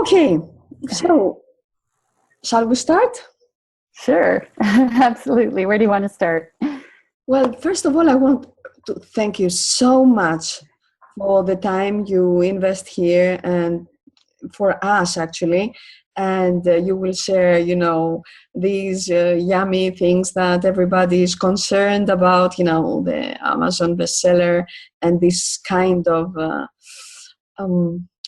Okay, so shall we start? Sure, absolutely. Where do you want to start? Well, first of all, I want to thank you so much for the time you invest here and for us, actually. And you will share, these yummy things that everybody is concerned about, the Amazon bestseller and this kind of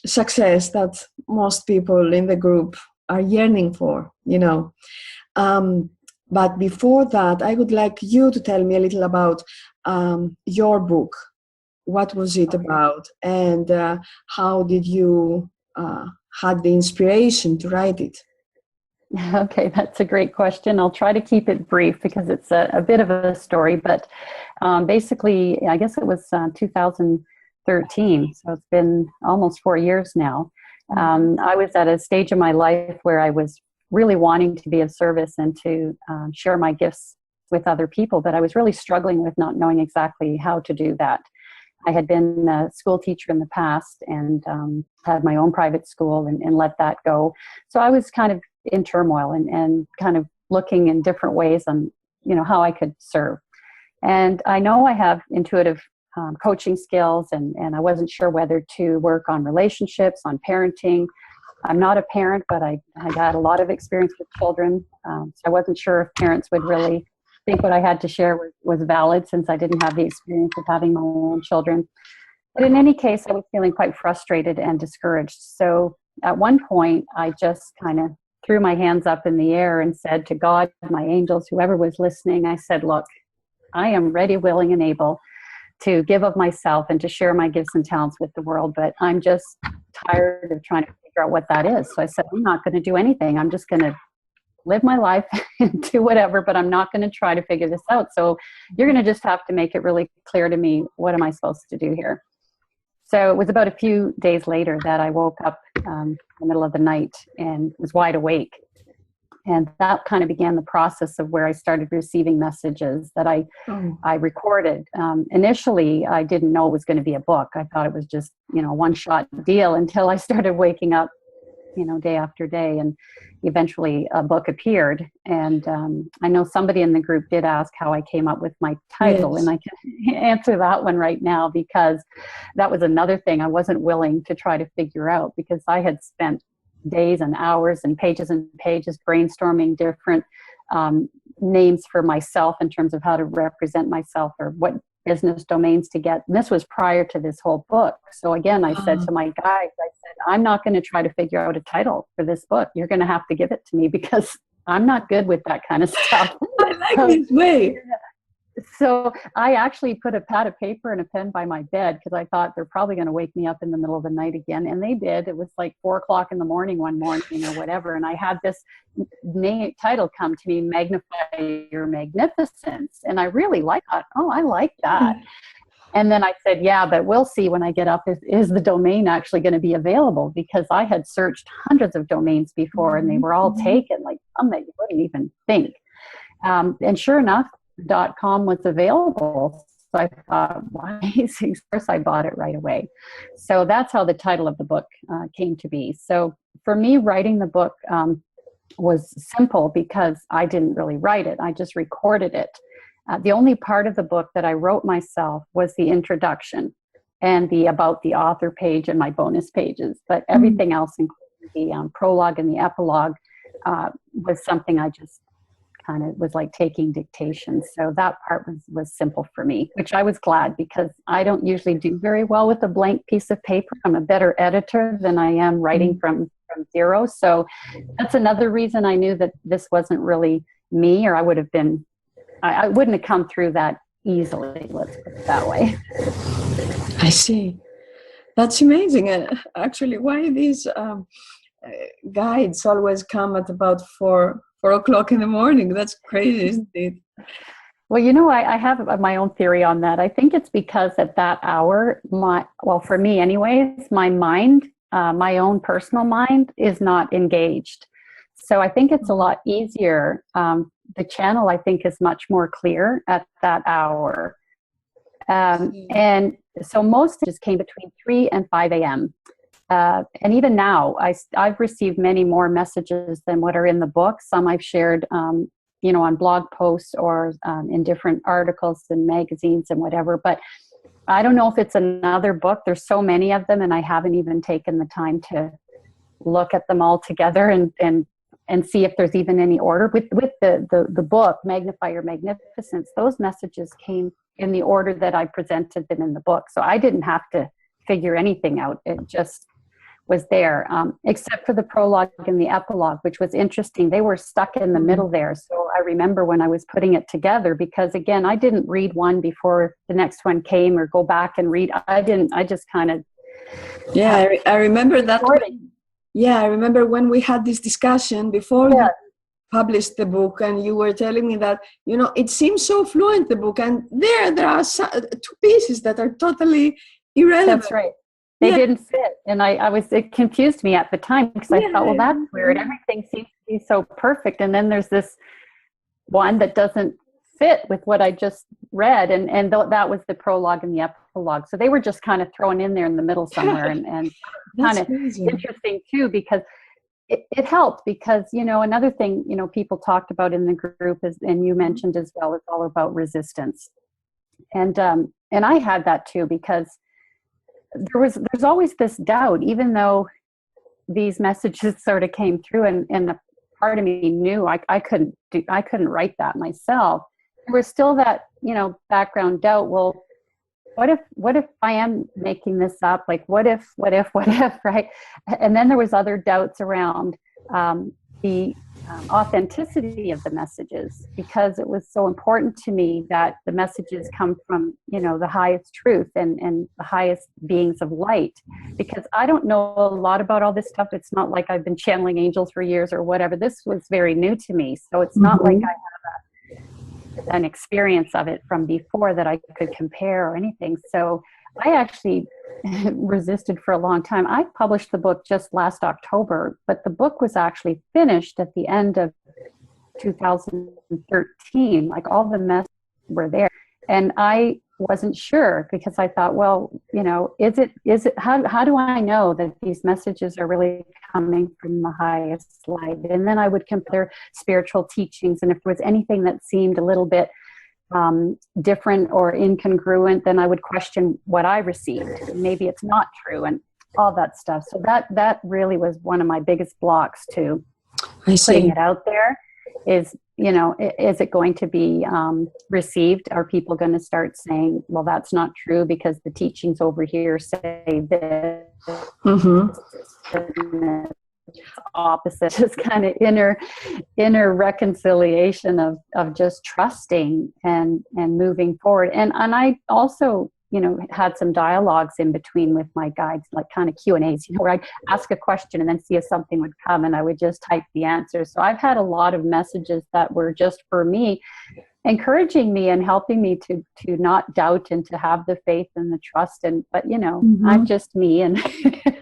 success that most people in the group are yearning for. Um, but before that, I would like you to tell me a little about your book. What was it about, and how did you had the inspiration to write it? Okay, that's a great question. I'll try to keep it brief because it's a bit of a story, but basically, I guess it was 2013, so it's been almost 4 years now. I was at a stage in my life where I was really wanting to be of service and to share my gifts with other people, but I was really struggling with not knowing exactly how to do that. I had been a school teacher in the past and had my own private school and let that go. So I was kind of in turmoil and kind of looking in different ways on, how I could serve. And I know I have intuitive coaching skills, and I wasn't sure whether to work on relationships, on parenting. I'm not a parent, but I had a lot of experience with children. So I wasn't sure if parents would really think what I had to share was valid, since I didn't have the experience of having my own children. But in any case, I was feeling quite frustrated and discouraged. So at one point, I just kind of threw my hands up in the air and said to God, my angels, whoever was listening, I said, look, I am ready, willing, and able to give of myself and to share my gifts and talents with the world, but I'm just tired of trying to figure out what that is. So I said, I'm not going to do anything. I'm just going to live my life and do whatever, but I'm not going to try to figure this out. So you're going to just have to make it really clear to me, what am I supposed to do here? So it was about a few days later that I woke up in the middle of the night and was wide awake. And that kind of began the process of where I started receiving messages that I recorded. Initially, I didn't know it was going to be a book. I thought it was just, one-shot deal until I started waking up, day after day. And eventually a book appeared. And I know somebody in the group did ask how I came up with my title. Yes. And I can answer that one right now, because that was another thing I wasn't willing to try to figure out, because I had spent days and hours and pages brainstorming different names for myself in terms of how to represent myself or what business domains to get. And this was prior to this whole book. So again, I said to my guys, I'm not going to try to figure out a title for this book. You're going to have to give it to me, because I'm not good with that kind of stuff. I like this way. So I actually put a pad of paper and a pen by my bed, because I thought they're probably going to wake me up in the middle of the night again. And they did. It was like 4:00 in the morning one morning or whatever. And I had this title come to me, Magnify Your Magnificence. And I really liked that. Oh, I like that. And then I said, yeah, but we'll see when I get up, is the domain actually going to be available? Because I had searched hundreds of domains before, and they were all taken, like some that you wouldn't even think. And sure enough, .com was available. So I thought, why? Of course, I bought it right away. So that's how the title of the book came to be. So for me, writing the book was simple, because I didn't really write it. I just recorded it. The only part of the book that I wrote myself was the introduction and the about the author page and my bonus pages. But everything else, including the prologue and the epilogue, was something I just kind of was like taking dictation. So that part was simple for me, which I was glad, because I don't usually do very well with a blank piece of paper. I'm a better editor than I am writing from zero. So that's another reason I knew that this wasn't really me, or I would have been, I wouldn't have come through that easily, let's put it that way. I see. That's amazing. Actually, why these guides always come at about 4:00 in the morning? That's crazy, isn't it? Well, I have my own theory on that. I think it's because at that hour, for me anyways, my mind, my own personal mind is not engaged. So I think it's a lot easier. The channel, I think, is much more clear at that hour. And so most just came between 3 and 5 a.m. And even now, I've received many more messages than what are in the book. Some I've shared, on blog posts or in different articles and magazines and whatever. But I don't know if it's another book. There's so many of them, and I haven't even taken the time to look at them all together and see if there's even any order. With the book, Magnify Your Magnificence, those messages came in the order that I presented them in the book. So I didn't have to figure anything out. It just was there, except for the prologue and the epilogue, which was interesting. They were stuck in the middle there. So I remember when I was putting it together, because again, I didn't read one before the next one came or go back and read. I just kind of. Yeah, I remember that. Yeah, I remember when we had this discussion before you published the book, and you were telling me that, it seems so fluent, the book, and there are two pieces that are totally irrelevant. That's right. They didn't fit. And it confused me at the time, because I thought, well, that's weird. Everything seems to be so perfect. And then there's this one that doesn't fit with what I just read. And that was the prologue and the epilogue. So they were just kind of thrown in there in the middle somewhere. And kind of interesting too, because it helped, because, another thing, people talked about in the group is, and you mentioned as well, it's all about resistance. And I had that too, because there's always this doubt, even though these messages sort of came through, and a part of me knew I couldn't write that myself. There was still that, background doubt. Well, what if I am making this up? Like, what if, right? And then there was other doubts around the authenticity of the messages, because it was so important to me that the messages come from, the highest truth and the highest beings of light, because I don't know a lot about all this stuff. It's not like I've been channeling angels for years or whatever. This was very new to me. So it's not like I have an experience of it from before that I could compare or anything. So I actually resisted for a long time. I published the book just last October, but the book was actually finished at the end of 2013. Like, all the messages were there. And I wasn't sure, because I thought, well, is it, how do I know that these messages are really coming from the highest light? And then I would compare spiritual teachings. And if there was anything that seemed a little bit different or incongruent, then I would question what I received. Maybe it's not true, and all that stuff. So that really was one of my biggest blocks to putting it out there. Is it going to be received? Are people going to start saying, well, that's not true because the teachings over here say this? Opposite, just kind of inner reconciliation of just trusting and moving forward. And I also, had some dialogues in between with my guides, like kind of Q&As, where I'd ask a question and then see if something would come, and I would just type the answer. So I've had a lot of messages that were just for me, encouraging me and helping me to not doubt and to have the faith and the trust. But I'm just me, and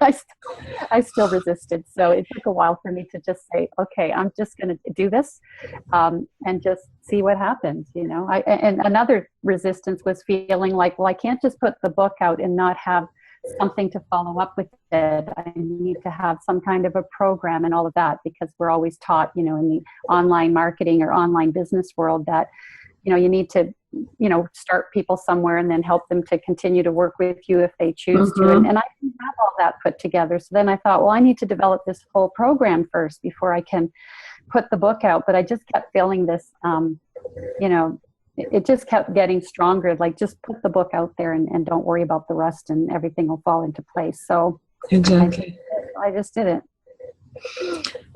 I still resisted. So it took a while for me to just say, okay, I'm just going to do this, and just see what happens. And another resistance was feeling like, well, I can't just put the book out and not have something to follow up with it. I need to have some kind of a program and all of that, because we're always taught, in the online marketing or online business world that, you need to, start people somewhere and then help them to continue to work with you if they choose to. And I didn't have all that put together. So then I thought, well, I need to develop this whole program first before I can put the book out. But I just kept feeling this, it just kept getting stronger. Like, just put the book out there and don't worry about the rest, and everything will fall into place. So exactly, I just did it.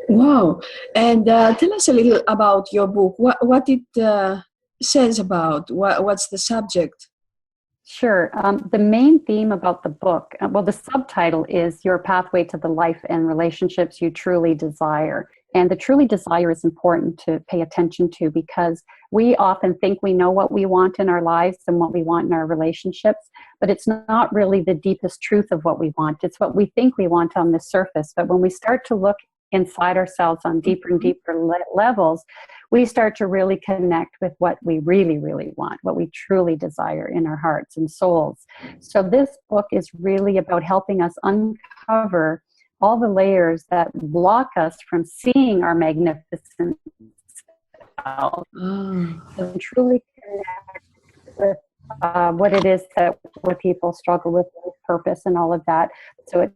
Wow. And tell us a little about your book. What it says about, what's the subject? Sure. The main theme about the book, the subtitle is Your Pathway to the Life and Relationships You Truly Desire. And the truly desire is important to pay attention to, because we often think we know what we want in our lives and what we want in our relationships, but it's not really the deepest truth of what we want. It's what we think we want on the surface. But when we start to look inside ourselves on deeper and deeper levels, we start to really connect with what we really, really want, what we truly desire in our hearts and souls. So this book is really about helping us uncover all the layers that block us from seeing our magnificent self, and truly connect with what it is that where people struggle with purpose and all of that. So it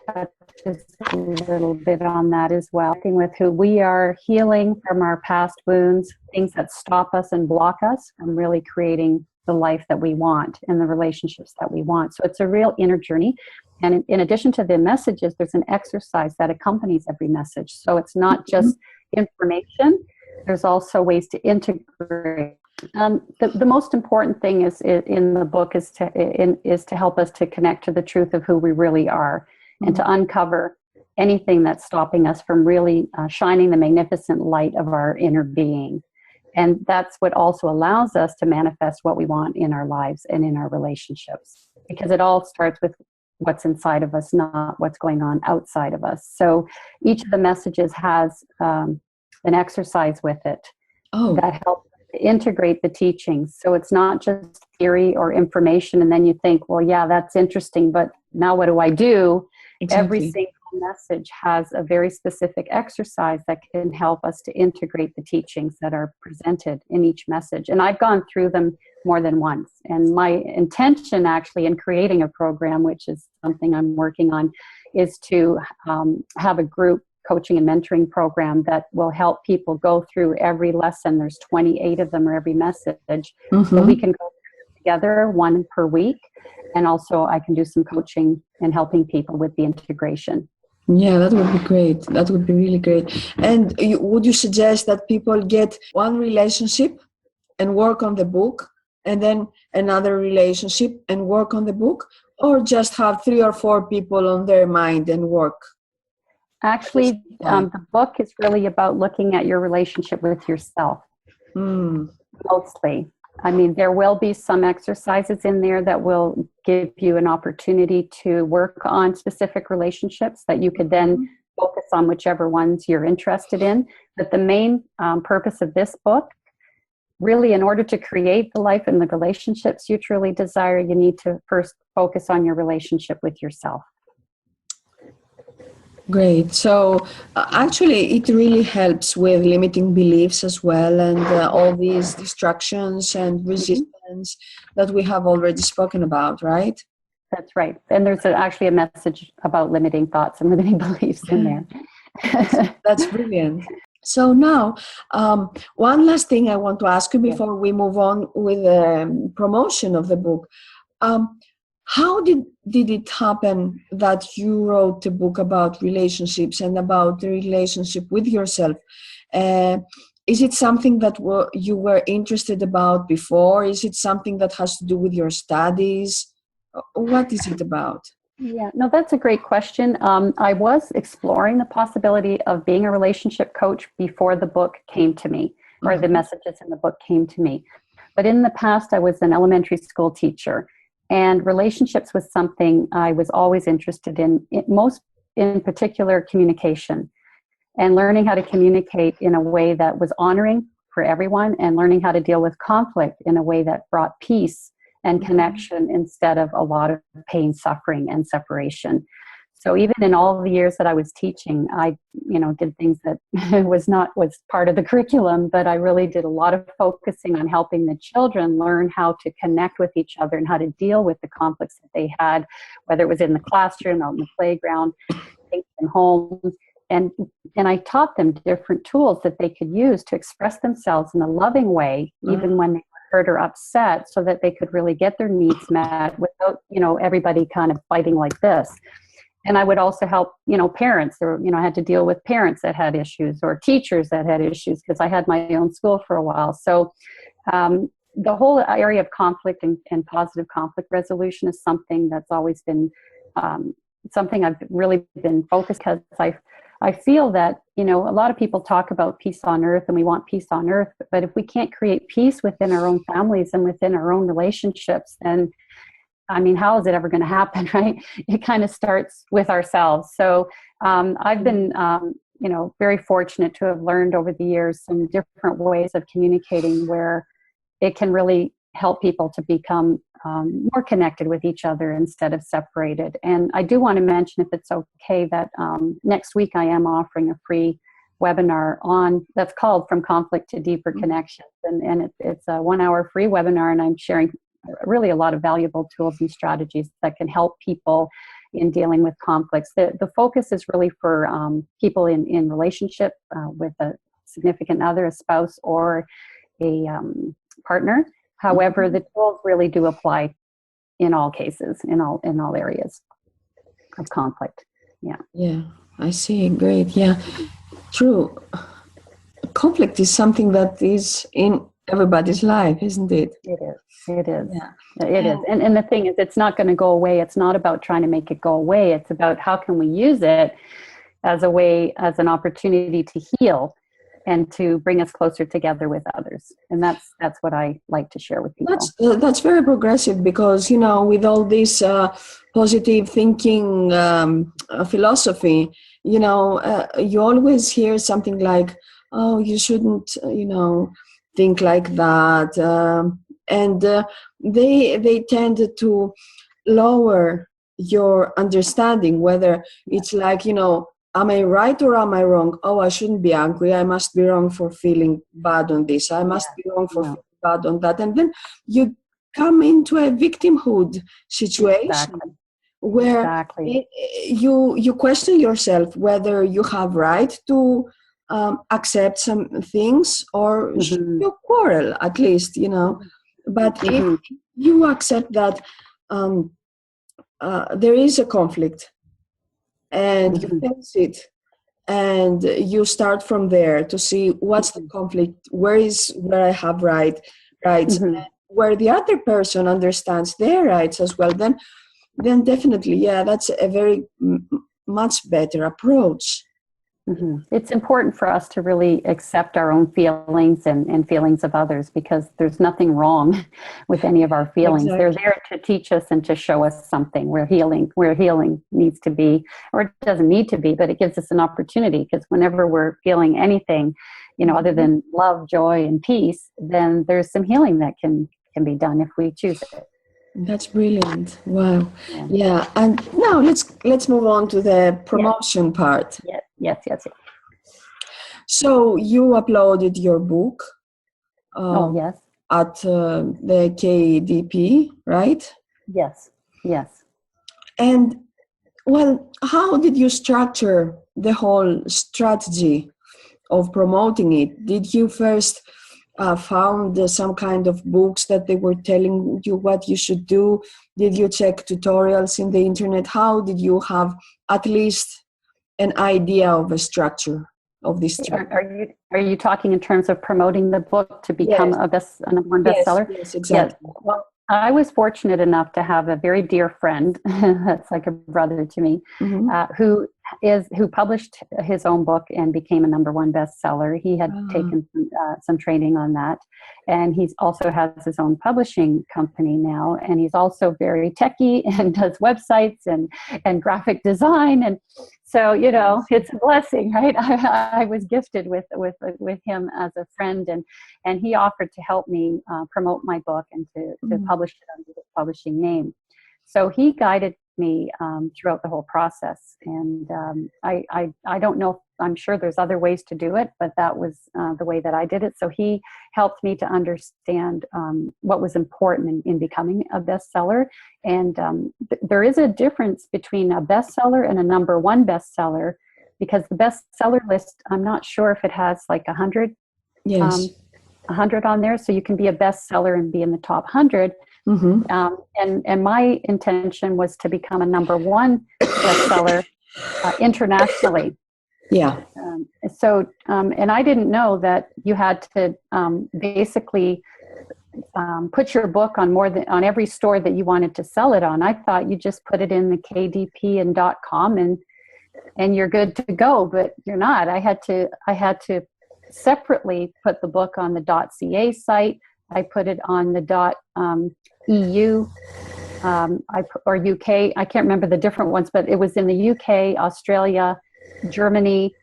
touches a little bit on that as well, working with who we are, healing from our past wounds, things that stop us and block us from really creating the life that we want and the relationships that we want. So it's a real inner journey. And in addition to the messages, there's an exercise that accompanies every message. So it's not just information, there's also ways to integrate. The most important thing is in the book is to help us to connect to the truth of who we really are, and to uncover anything that's stopping us from really shining the magnificent light of our inner being. And that's what also allows us to manifest what we want in our lives and in our relationships, because it all starts with what's inside of us, not what's going on outside of us. So each of the messages has an exercise with it that helps to integrate the teachings. So it's not just theory or information, and then you think, well, yeah, that's interesting, but now what do I do? Exactly. Every single message has a very specific exercise that can help us to integrate the teachings that are presented in each message. And I've gone through them more than once. And my intention actually in creating a program, which is something I'm working on, is to have a group coaching and mentoring program that will help people go through every lesson. There's 28 of them, or every message. So we can go together, one per week. And also I can do some coaching and helping people with the integration. Yeah, that would be great. That would be really great. And would you suggest that people get one relationship and work on the book, and then another relationship and work on the book, or just have 3 or 4 people on their mind and work? Actually, the book is really about looking at your relationship with yourself, mostly. I mean, there will be some exercises in there that will give you an opportunity to work on specific relationships that you could then focus on whichever ones you're interested in. But the main purpose of this book, really, in order to create the life and the relationships you truly desire, you need to first focus on your relationship with yourself. Great. So actually, it really helps with limiting beliefs as well, and all these distractions and resistance that we have already spoken about, right? That's right. And there's actually a message about limiting thoughts and limiting beliefs in there. That's brilliant. So now, one last thing I want to ask you before we move on with the promotion of the book. How did it happen that you wrote a book about relationships and about the relationship with yourself? Is it something that you were interested about before? Is it something that has to do with your studies? What is it about? Yeah, no, that's a great question. I was exploring the possibility of being a relationship coach before the book came to me, or the messages in the book came to me. But in the past, I was an elementary school teacher. And relationships was something I was always interested in, most in particular communication, and learning how to communicate in a way that was honoring for everyone, and learning how to deal with conflict in a way that brought peace and connection instead of a lot of pain, suffering, and separation. So even in all the years that I was teaching, I, did things that was part of the curriculum, but I really did a lot of focusing on helping the children learn how to connect with each other and how to deal with the conflicts that they had, whether it was in the classroom, out in the playground, in homes. And I taught them different tools that they could use to express themselves in a loving way, even when they were hurt or upset, so that they could really get their needs met without, everybody kind of fighting like this. And I would also help, parents, or, I had to deal with parents that had issues, or teachers that had issues, because I had my own school for a while. So the whole area of conflict and positive conflict resolution is something that's always been something I've really been focused, because I feel that, a lot of people talk about peace on earth, and we want peace on earth. But if we can't create peace within our own families and within our own relationships, then how is it ever going to happen, right? It kind of starts with ourselves. So I've been very fortunate to have learned over the years some different ways of communicating where it can really help people to become more connected with each other instead of separated. And I do want to mention, if it's okay, that next week I am offering a free webinar that's called From Conflict to Deeper Connections. And it's a 1-hour free webinar, and I'm sharing really a lot of valuable tools and strategies that can help people in dealing with conflicts. The focus is really for people in relationship with a significant other, a spouse, or a partner. However, the tools really do apply in all cases, in all areas of conflict. Yeah, I see. Great. Yeah, true. Conflict is something that is in everybody's life, isn't it? It is. It is. Yeah. It is. And the thing is, it's not going to go away. It's not about trying to make it go away. It's about how can we use it as a way, as an opportunity to heal and to bring us closer together with others. And that's what I like to share with people. That's very progressive, because, with all this positive thinking philosophy, you always hear something like, oh, you shouldn't, think like that. And they tend to lower your understanding, whether it's like, am I right or am I wrong? Oh, I shouldn't be angry. I must be wrong for feeling bad on this. I must be wrong for feeling bad on that. And then you come into a victimhood situation where you question yourself whether you have right to accept some things, or should you quarrel at least, But if you accept that there is a conflict, and you face it, and you start from there to see what's the conflict, where I have rights, where the other person understands their rights as well, then definitely, that's a very much better approach. It's important for us to really accept our own feelings and feelings of others, because there's nothing wrong with any of our feelings. Exactly. They're there to teach us and to show us something where healing needs to be, or it doesn't need to be, but it gives us an opportunity, because whenever we're feeling anything, other than love, joy, and peace, then there's some healing that can be done if we choose it. That's brilliant. Wow. Yeah. And now let's move on to the promotion part. Yes. So you uploaded your book yes. at the KDP, right? Yes. And, well, how did you structure the whole strategy of promoting it? Did you first found some kind of books that they were telling you what you should do? Did you check tutorials in the internet? How did you have at least an idea of a structure of this strategy? Are you talking in terms of promoting the book to become a number one bestseller? Yes, exactly. Yes. Well, I was fortunate enough to have a very dear friend, that's like a brother to me, who published his own book and became a number one bestseller. He had taken some training on that, and he also has his own publishing company now, and he's also very techie and does websites and graphic design, and so it's a blessing, right? I was gifted with him as a friend, and he offered to help me promote my book and to publish it under the publishing name. So he guided me throughout the whole process, and I don't know, I'm sure there's other ways to do it, but that was the way that I did it. So he helped me to understand what was important in becoming a bestseller, and there is a difference between a bestseller and a number one bestseller, because the bestseller list, I'm not sure if it has like 100 on there, so you can be a bestseller and be in the top 100. And my intention was to become a number one bestseller internationally. Yeah. And I didn't know that you had to basically put your book on every store that you wanted to sell it on. I thought you just put it in the KDP and .com and you're good to go, but you're not. I had to separately put the book on the .ca site. I put it on the .eu or UK. I can't remember the different ones, but it was in the UK, Australia, Germany,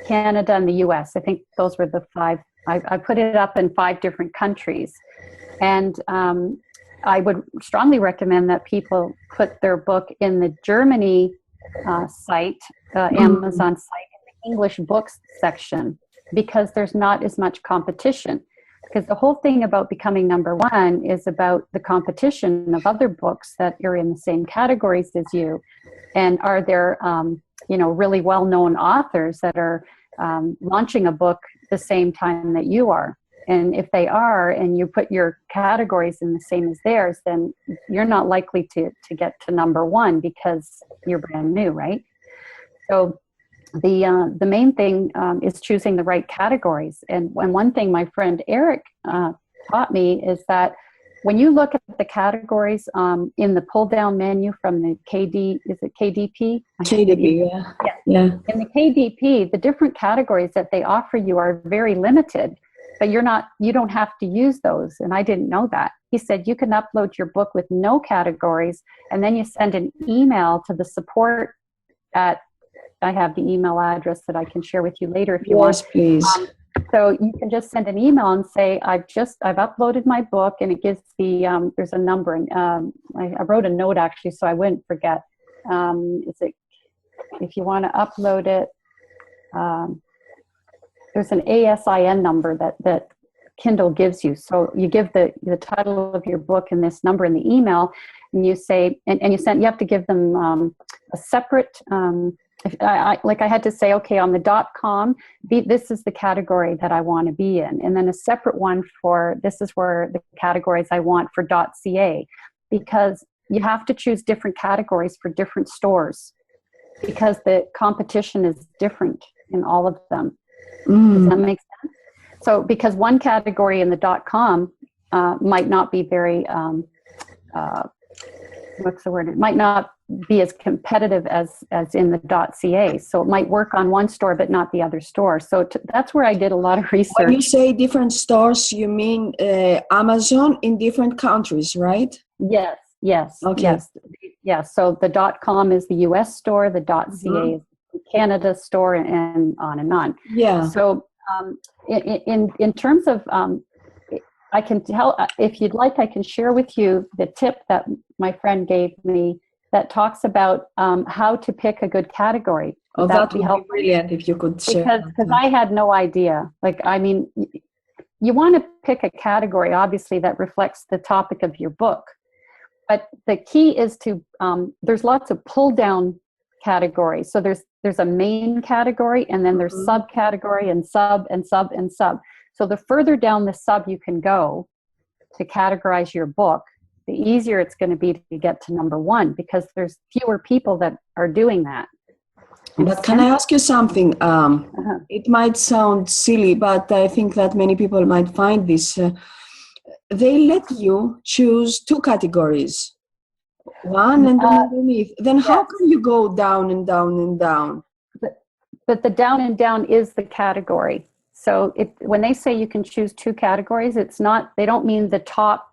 Canada, and the US. I think those were the 5. I put it up in 5 different countries. And I would strongly recommend that people put their book in the Germany site, Amazon site, in the English books section, because there's not as much competition. Because the whole thing about becoming number 1 is about the competition of other books that are in the same categories as you. And are there, really well-known authors that are launching a book the same time that you are? And if they are, and you put your categories in the same as theirs, then you're not likely to get to number 1 because you're brand new, right? So the main thing is choosing the right categories. And one thing my friend Eric taught me is that when you look at the categories in the pull-down menu from the KDP? KDP, yeah. In the KDP, the different categories that they offer you are very limited, but you don't have to use those. And I didn't know that. He said you can upload your book with no categories, and then you send an email to the support at, I have the email address that I can share with you later if you want. Yes, please. So you can just send an email and say, I've uploaded my book, and it gives there's a number. And I wrote a note actually, so I wouldn't forget. If you want to upload it, there's an ASIN number that Kindle gives you. So you give the title of your book and this number in the email, and you say, and you have to give them a separate, I had to say, okay, on the .com, this is the category that I want to be in. And then a separate one for, this is where the categories I want for .ca, because you have to choose different categories for different stores, because the competition is different in all of them. Does that make sense? So because one category in the .com might not be very, what's the word? It might not be as competitive as in the .ca. So it might work on one store, but not the other store. So that's where I did a lot of research. When you say different stores, you mean Amazon in different countries, right? Yes. Okay. Yes. So the .com is the US store, the .ca is the Canada store, and on and on. Yeah. So in terms of, I can tell, if you'd like, I can share with you the tip that my friend gave me that talks about how to pick a good category. Oh, that would be brilliant if you could share. Because I had no idea. You want to pick a category, obviously, that reflects the topic of your book. But the key is to, there's lots of pull-down categories. So there's a main category, and then there's subcategory and sub and sub and sub. So the further down the sub you can go to categorize your book, the easier it's going to be to get to number 1, because there's fewer people that are doing that. But can I ask you something? It might sound silly, but I think that many people might find this. They let you choose 2 categories, one and then underneath. Then how can you go down and down and down? But the down and down is the category. So when they say you can choose 2 categories, it's not, they don't mean the top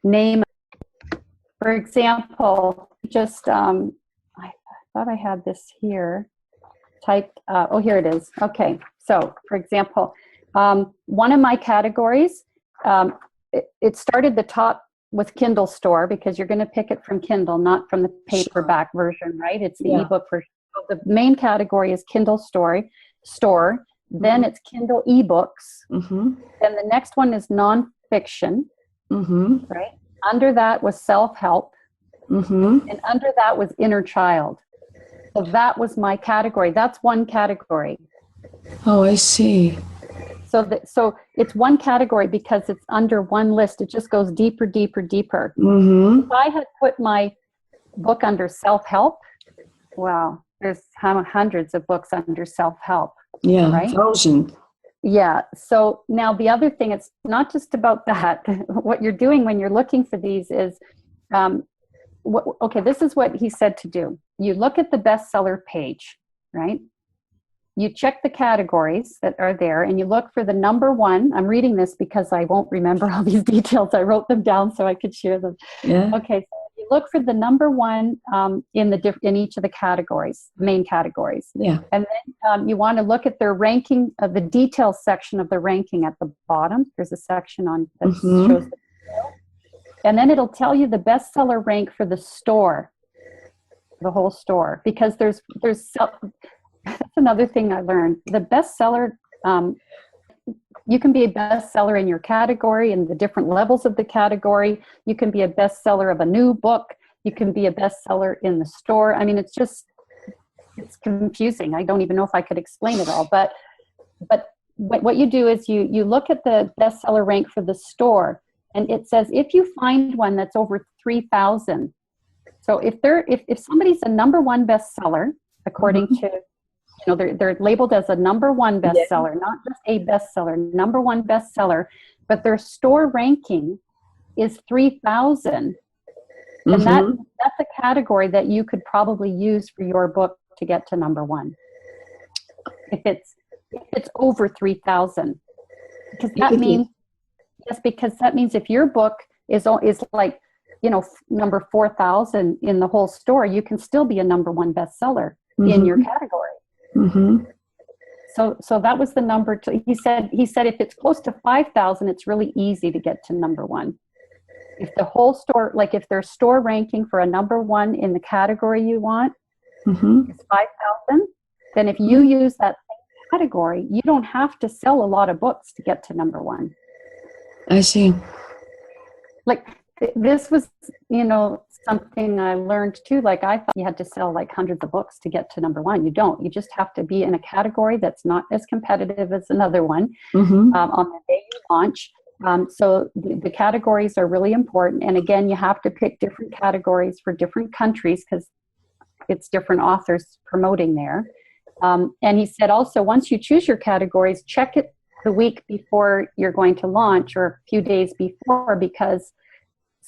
name. For example, just, I thought I had this here, typed, here it is. Okay, so for example, one of my categories, it started the top with Kindle store, because you're going to pick it from Kindle, not from the paperback version, right? It's the ebook version. So the main category is Kindle store. Then it's Kindle ebooks. Then the next one is nonfiction, right? Under that was self-help, and under that was inner child. So that was my category. That's one category. Oh, I see. So it's one category because it's under one list. It just goes deeper, deeper, deeper. If I had put my book under self-help, wow, there's hundreds of books under self-help. Yeah, right? 1,000. Yeah. So now the other thing, it's not just about that. What you're doing when you're looking for these is, this is what he said to do. You look at the bestseller page, right? You check the categories that are there, and you look for the number 1. I'm reading this because I won't remember all these details. I wrote them down so I could share them. Yeah. Okay, so you look for the number one in each of the categories, main categories. Yeah. And then you want to look at their ranking, the details section of the ranking at the bottom. There's a section on that shows the detail. And then it'll tell you the bestseller rank for the store, the whole store, because there's that's another thing I learned. The bestseller, you can be a bestseller in your category and the different levels of the category. You can be a bestseller of a new book. You can be a bestseller in the store. I mean, it's confusing. I don't even know if I could explain it all. But what you do is you look at the bestseller rank for the store, and it says if you find one that's over 3,000. So if somebody's a number one bestseller, according to, they're labeled as a number one bestseller, not just a bestseller, number one bestseller, but their store ranking is 3,000. And that's a category that you could probably use for your book to get to number one. If it's over 3,000, because that means if your book is like, number 4,000 in the whole store, you can still be a number one bestseller in your category. So that was the number. He said if it's close to 5,000, it's really easy to get to number one. If the whole store, like if their store ranking for a number one in the category you want is 5,000, then if you use that same category, you don't have to sell a lot of books to get to number one. I see. Like, this was, something I learned too. Like, I thought you had to sell like hundreds of books to get to number one. You don't. You just have to be in a category that's not as competitive as another one on the day you launch. So the categories are really important. And again, you have to pick different categories for different countries because it's different authors promoting there. And he said also, once you choose your categories, check it the week before you're going to launch or a few days before, because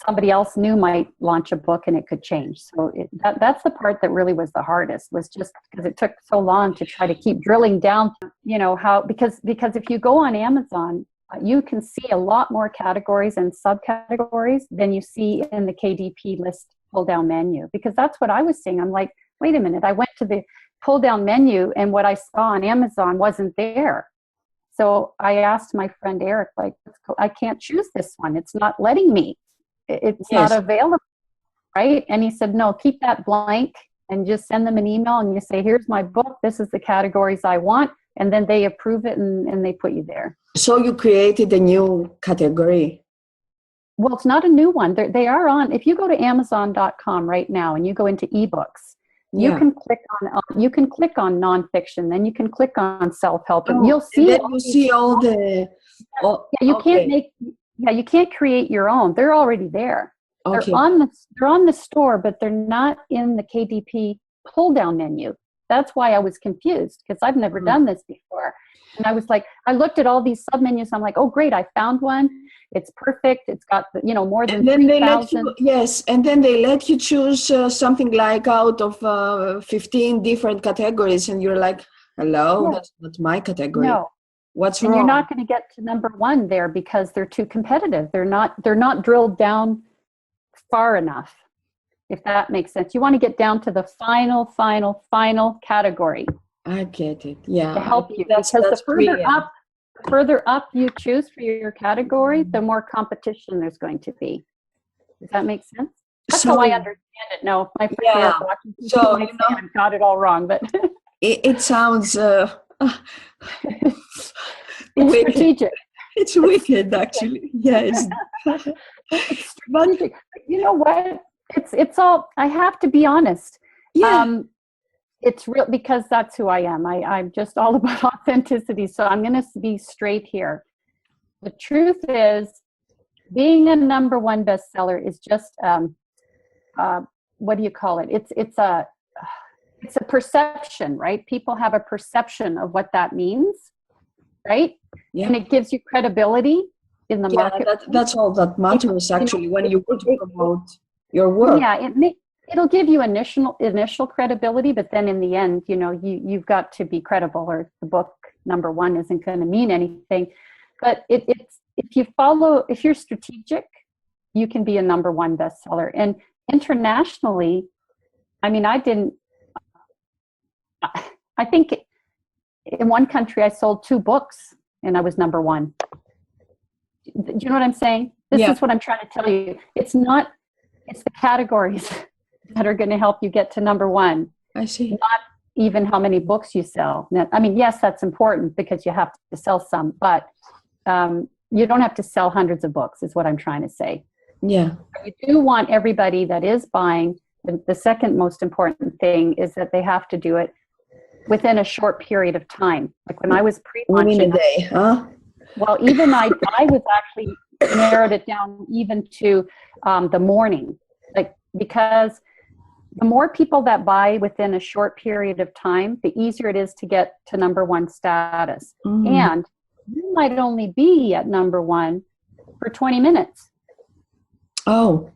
somebody else new might launch a book and it could change. So that's the part that really was the hardest, was just because it took so long to try to keep drilling down, because if you go on Amazon, you can see a lot more categories and subcategories than you see in the KDP list pull down menu, because that's what I was seeing. I'm like, wait a minute, I went to the pull down menu and what I saw on Amazon wasn't there. So I asked my friend Eric, like, I can't choose this one. It's not letting me. It's not available, right? And he said, no, keep that blank and just send them an email and you say, here's my book. This is the categories I want. And then they approve it and they put you there. So you created a new category? Well, it's not a new one. They are on, if you go to Amazon.com right now and you go into ebooks, you can click on nonfiction, then you can click on self-help, and you'll see. And then you see all the. You can't create your own. They're already there. Okay. They're on the store, but they're not in the KDP pull down menu. That's why I was confused, because I've never done this before. And I was like, I looked at all these submenus. I'm like, oh great, I found one. It's perfect. It's got more than 3,000. Yes, and then they let you choose something like out of 15 different categories, and you're like, hello, that's not my category. No. What's wrong? And you're not going to get to number one there because they're too competitive. They're not drilled down far enough, if that makes sense. You want to get down to the final category. I get it. Yeah. To help you. Because the further up you choose for your category, the more competition there's going to be. Does that make sense? That's how I understand it. No, my friend I've got it all wrong, but it sounds it's strategic. It's wicked, actually. Yes. It's strategic. You know what? It's all. I have to be honest. Yeah. It's real, because that's who I am. I'm just all about authenticity. So I'm going to be straight here. The truth is, being a number one bestseller is just what do you call it? It's a perception, right? People have a perception of what that means, right? Yeah. And it gives you credibility in the market. That's all that matters, actually, when you want to promote your work. Yeah, it'll give you initial credibility, but then in the end, you've got to be credible, or the book number one isn't going to mean anything. But if you're strategic you can be a number one bestseller. And internationally, I mean, I think in one country I sold 2 books and I was number one. Do you know what I'm saying? This is what I'm trying to tell you. It's the categories that are going to help you get to number one. I see. Not even how many books you sell. I mean, yes, that's important because you have to sell some, but you don't have to sell hundreds of books is what I'm trying to say. Yeah. You do want everybody that is buying, the second most important thing is that they have to do it within a short period of time. Like when I was pre-launching. Within a day, huh? Well, even I was actually narrowed it down even to the morning, like, because the more people that buy within a short period of time, the easier it is to get to number one status. And you might only be at number one for 20 minutes. Oh,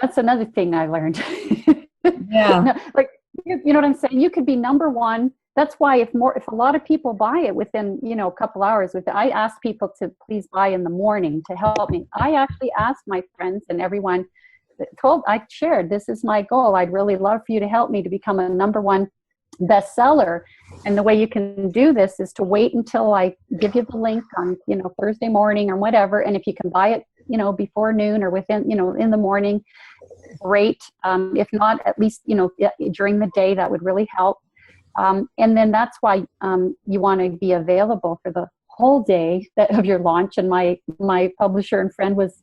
that's another thing I learned. Yeah. No, like, you know what I'm saying? You could be number one. That's why if a lot of people buy it within, a couple hours, I ask people to please buy in the morning to help me. I actually asked my friends and everyone I shared, this is my goal. I'd really love for you to help me to become a number one bestseller. And the way you can do this is to wait until I give you the link on, Thursday morning or whatever. And if you can buy it, before noon or within, in the morning, great. If not, at least, during the day, that would really help. And then that's why you want to be available for the whole day of your launch. And my publisher and friend was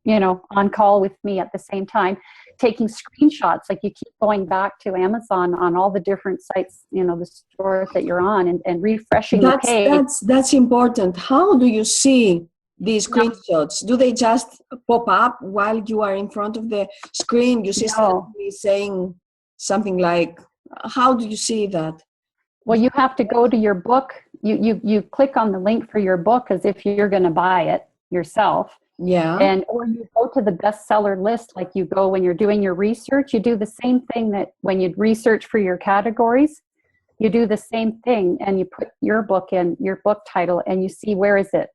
on call with me at the same time, taking screenshots. Like, you keep going back to Amazon on all the different sites, the stores that you're on, and refreshing the page. That's important. How do you see these screenshots? Do they just pop up while you are in front of the screen? You see somebody saying something like, how do you see that? Well, you have to go to your book. You click on the link for your book as if you're going to buy it yourself. Yeah. Or you go to the bestseller list, like you go when you're doing your research. You do the same thing that when you research for your categories, you do the same thing, and you put your book in, your book title, and you see where is it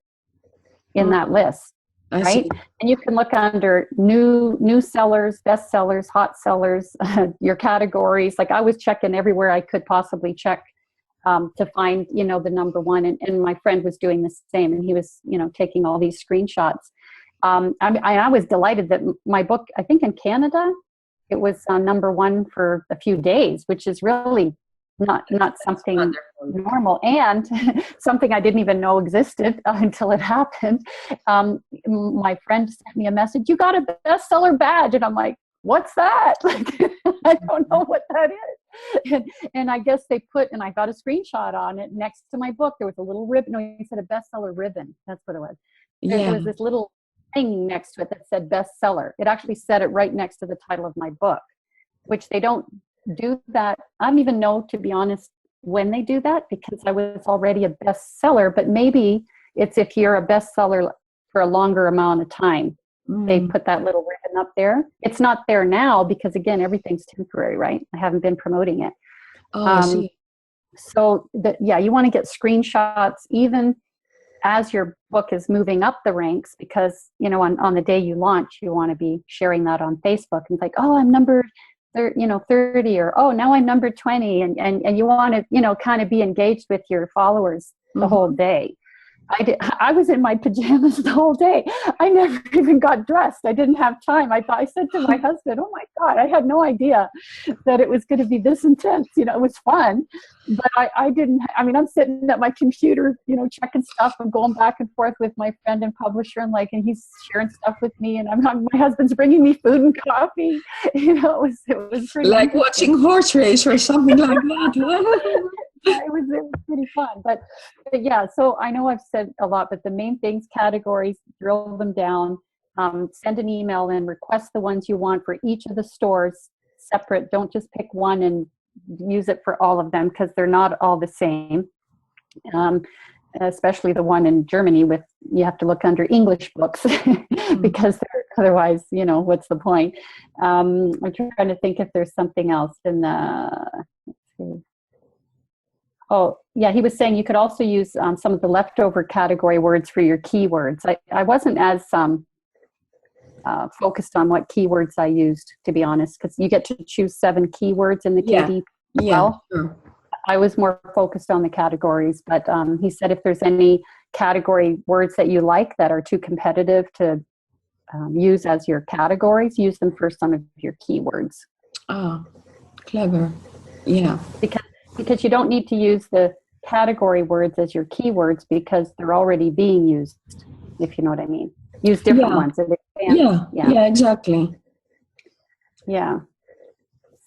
in that list, I right? see. And you can look under new sellers, bestsellers, hot sellers, your categories. Like, I was checking everywhere I could possibly check to find, the number one. And my friend was doing the same, and he was, taking all these screenshots. I was delighted that my book, I think in Canada, it was number one for a few days, which is really not something normal, and something I didn't even know existed until it happened. My friend sent me a message, "You got a bestseller badge," and I'm like, "What's that?" Like, I don't know what that is. And I guess they put, and I got a screenshot on it next to my book. There was a little ribbon. No, he said a bestseller ribbon. That's what it was. Yeah. There was this little thing next to it that said bestseller. It actually said it right next to the title of my book, which they don't do that. I don't even know, to be honest, when they do that, because I was already a bestseller. But maybe it's if you're a bestseller for a longer amount of time. They put that little ribbon up there. It's not there now because, again, everything's temporary, right? I haven't been promoting it. I see. So, you want to get screenshots even as your book is moving up the ranks, because, on the day you launch, you want to be sharing that on Facebook. And it's like, oh, I'm number 30, or, oh, now I'm number 20. And you want to, kind of be engaged with your followers the whole day. I was in my pajamas the whole day. I never even got dressed. I didn't have time. I said to my husband, "Oh my God, I had no idea that it was going to be this intense." It was fun, but I didn't. I mean, I'm sitting at my computer, checking stuff and going back and forth with my friend and publisher, and he's sharing stuff with me, and my husband's bringing me food and coffee. It was pretty like watching horse race or something like that. It was pretty fun, but yeah. So I know I've said a lot, but the main things: categories, drill them down, send an email and request the ones you want for each of the stores separate. Don't just pick one and use it for all of them, because they're not all the same. Especially the one in Germany, you have to look under English books because otherwise, what's the point? I'm trying to think if there's something else in the. Let's see. Oh, yeah, he was saying you could also use some of the leftover category words for your keywords. I wasn't as focused on what keywords I used, to be honest, because you get to choose 7 keywords in the KDP. Well, sure. I was more focused on the categories, but he said if there's any category words that you like that are too competitive to use as your categories, use them for some of your keywords. Ah, clever. Yeah. Because you don't need to use the category words as your keywords because they're already being used, if you know what I mean. Use different ones. Yeah, exactly. Yeah.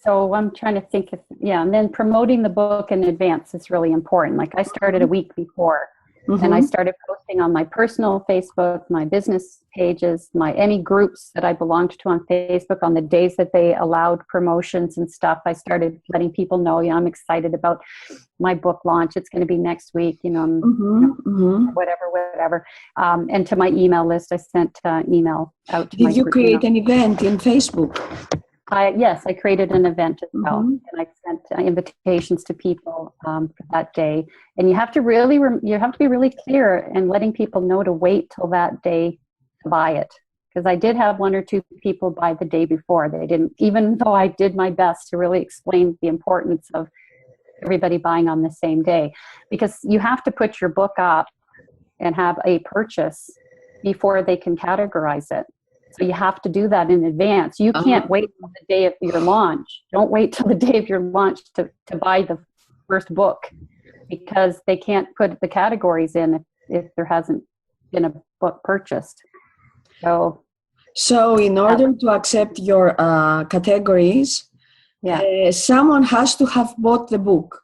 So I'm trying to think and then promoting the book in advance is really important. Like I started a week before and I started posting on my personal Facebook, my business pages, any groups that I belonged to on Facebook on the days that they allowed promotions and stuff. I started letting people know, I'm excited about my book launch. It's going to be next week, whatever. And to my email list, I sent email out to Did you create an event in Facebook? Yes, I created an event as well, and I sent invitations to people for that day. And you have to be really clear and letting people know to wait till that day to buy it. Because I did have 1 or 2 people buy the day before. They didn't, even though I did my best to really explain the importance of everybody buying on the same day. Because you have to put your book up and have a purchase before they can categorize it. So you have to do that in advance. You can't wait till the day of your launch. Don't wait till the day of your launch to buy the first book because they can't put the categories in if there hasn't been a book purchased. So in order to accept your categories, someone has to have bought the book.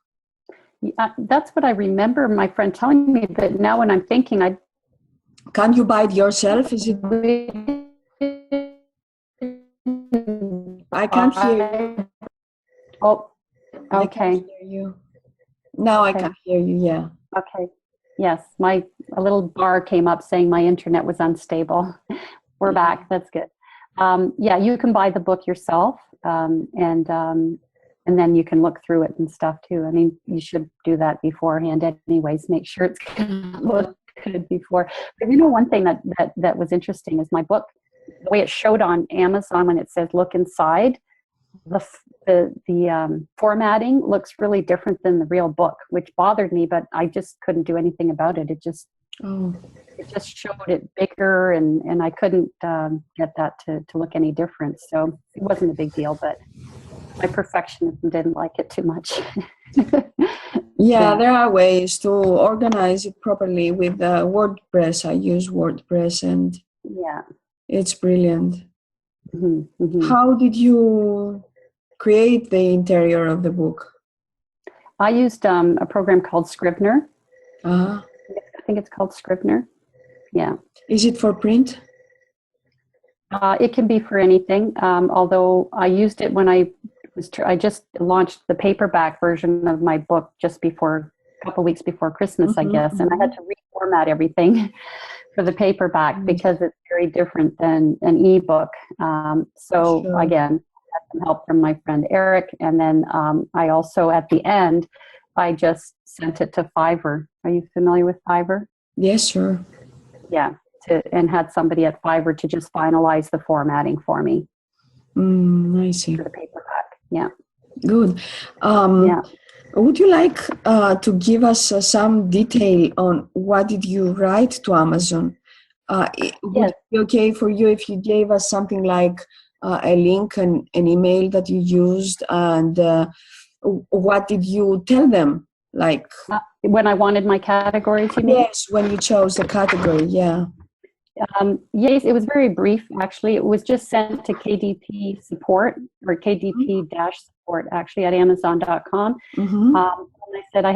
That's what I remember my friend telling me, but now when I'm thinking, Can you buy it yourself? Is it? I can't hear you. Oh, okay. I can't hear you. Now I can hear you, yeah. Okay. Yes, a little bar came up saying my internet was unstable. We're back. That's good. You can buy the book yourself, and then you can look through it and stuff too. I mean, you should do that beforehand anyways. Make sure it's look good before. But one thing that was interesting is my book, the way it showed on Amazon when it says look inside, the formatting looks really different than the real book, which bothered me, but I just couldn't do anything about it. It just showed it bigger and I couldn't get that to look any different. So it wasn't a big deal, but my perfectionism didn't like it too much. There are ways to organize it properly with WordPress. I use WordPress and it's brilliant. How did you create the interior of the book? I used a program called Scrivener. I think it's called Scrivener. Yeah. Is it for print? It can be for anything. Although I used it when I just launched the paperback version of my book just a couple weeks before Christmas, I guess, and I had to reformat everything for the paperback because it's very different than an ebook. Again, I had some help from my friend Eric, and then I also at the end I just sent it to Fiverr. Are you familiar with Fiverr? Yes, sure. Yeah, and had somebody at Fiverr to just finalize the formatting for me. I see. For the paperback. Yeah. Good. Would you like to give us some detail on what did you write to Amazon? Would it be okay for you if you gave us something like a link and an email that you used, and what did you tell them? Like when I wanted my categories, you mean? Yes, when you chose the category, Yes, it was very brief, actually. It was just sent to KDP support or KDP-support, actually, at Amazon.com. And I said, I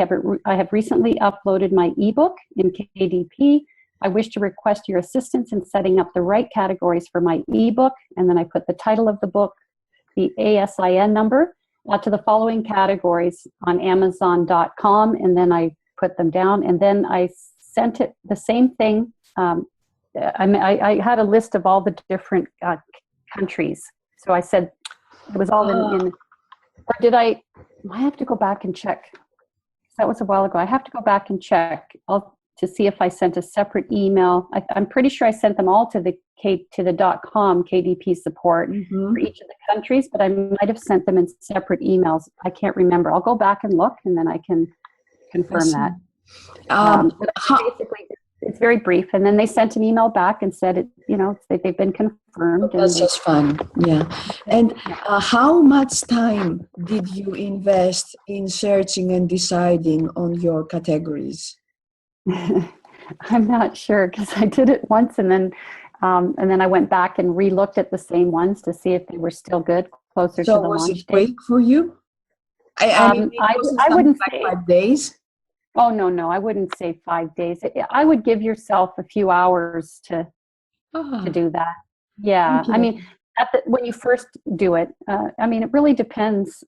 have recently uploaded my ebook in KDP. I wish to request your assistance in setting up the right categories for my ebook. And then I put the title of the book, the ASIN number, to the following categories on Amazon.com. And then I put them down. And then I sent it the same thing. I had a list of all the different countries. So I said it was all in or did I have to go back and check. That was a while ago. I have to go back and check to see if I sent a separate email. I'm pretty sure I sent them all to the .com KDP support for each of the countries, but I might have sent them in separate emails. I can't remember. I'll go back and look, and then I can confirm that. Basically, it's very brief. And then they sent an email back and said, they've been confirmed. That's just fun. Yeah. And how much time did you invest in searching and deciding on your categories? I'm not sure, because I did it once and then I went back and re-looked at the same ones to see if they were still good closer to the launch date. So was it quick for you? I wouldn't say 5 days. Oh, no, I wouldn't say 5 days. I would give yourself a few hours to do that. Yeah. I mean, when you first do it, it really depends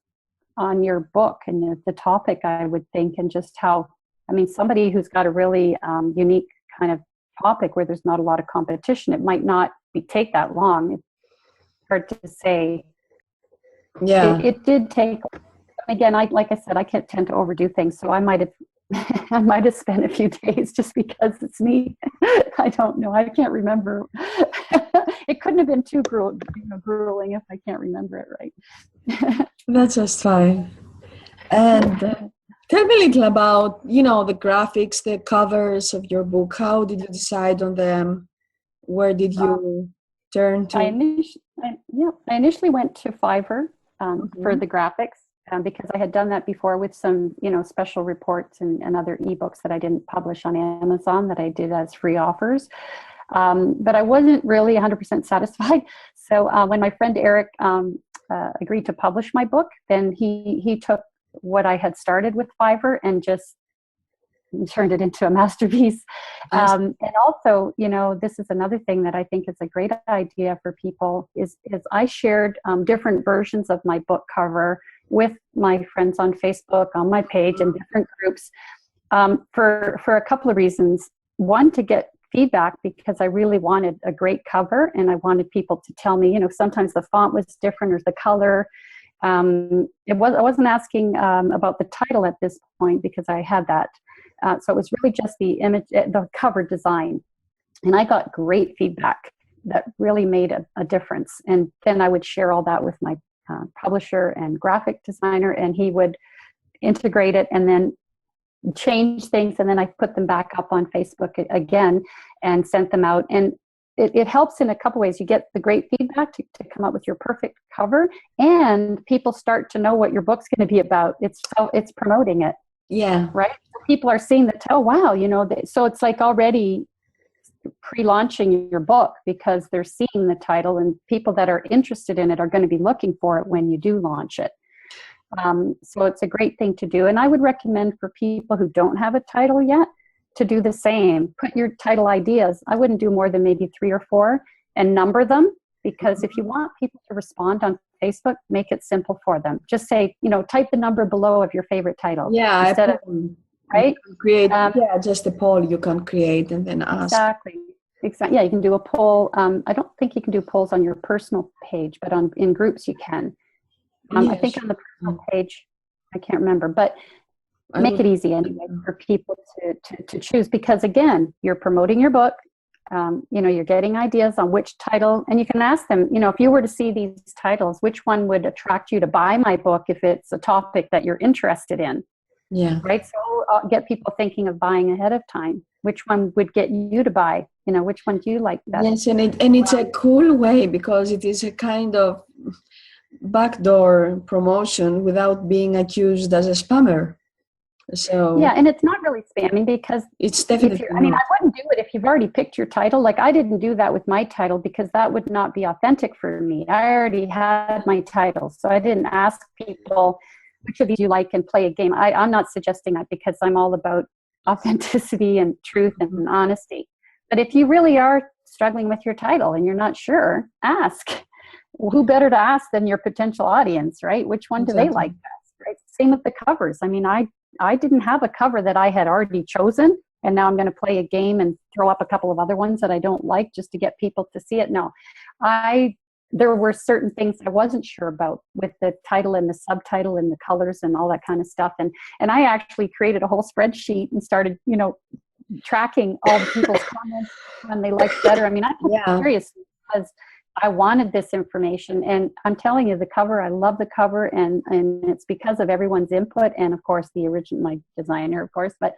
on your book and the topic, I would think, and just how, somebody who's got a really unique kind of topic where there's not a lot of competition, it might not take that long. It's hard to say. Yeah. It did take, again, like I said, I can't tend to overdo things, so I might have spent a few days just because it's me. I don't know. I can't remember. It couldn't have been too grueling if I can't remember it right. That's just fine. And tell me a little about, the graphics, the covers of your book. How did you decide on them? Where did you turn to? I initially went to Fiverr for the graphics. Because I had done that before with some, special reports and other ebooks that I didn't publish on Amazon that I did as free offers. But I wasn't really 100% satisfied. So when my friend Eric agreed to publish my book, then he took what I had started with Fiverr and just turned it into a masterpiece. And also, this is another thing that I think is a great idea for people is I shared different versions of my book cover with my friends on Facebook, on my page, and different groups for a couple of reasons. One, to get feedback, because I really wanted a great cover, and I wanted people to tell me, sometimes the font was different or the color. I wasn't asking about the title at this point because I had that. So it was really just the image, the cover design. And I got great feedback that really made a difference. And then I would share all that with my publisher and graphic designer, and he would integrate it and then change things, and then I put them back up on Facebook again and sent them out. And it helps in a couple ways. You get the great feedback to come up with your perfect cover, and people start to know what your book's going to be about. It's promoting it. Yeah. Right? People are seeing that, oh wow, so it's like already pre-launching your book because they're seeing the title, and people that are interested in it are going to be looking for it when you do launch it. So it's a great thing to do. And I would recommend for people who don't have a title yet to do the same. Put your title ideas. I wouldn't do more than maybe 3 or 4 and number them, because if you want people to respond on Facebook, make it simple for them. Just say, type the number below of your favorite title. Yeah. Instead of, right? Create, just a poll you can create and then ask. Exactly. Yeah, you can do a poll. I don't think you can do polls on your personal page, but in groups you can. Yes. I think on the personal page, I can't remember, but make it easy anyway for people to choose, because again, you're promoting your book. You're getting ideas on which title, and you can ask them, if you were to see these titles, which one would attract you to buy my book if it's a topic that you're interested in? Yeah. Right. So get people thinking of buying ahead of time. Which one would get you to buy? Which one do you like best? Yes, and it's a cool way, because it is a kind of backdoor promotion without being accused as a spammer. So yeah, and it's not really spamming, because it's definitely. I wouldn't do it if you've already picked your title. Like I didn't do that with my title because that would not be authentic for me. I already had my title, so I didn't ask people which of these you like and play a game. I'm not suggesting that, because I'm all about authenticity and truth and honesty. But if you really are struggling with your title and you're not sure, ask. Who better to ask than your potential audience, right? Which one do they like best, right? Same with the covers. I mean, I didn't have a cover that I had already chosen, and now I'm going to play a game and throw up a couple of other ones that I don't like just to get people to see it. No, there were certain things I wasn't sure about with the title and the subtitle and the colors and all that kind of stuff. And I actually created a whole spreadsheet and started, tracking all the people's comments when they liked better. I mean, I took it seriously because I wanted this information, and I'm telling you, the cover, I love the cover, and it's because of everyone's input, and of course the original, my designer, of course, but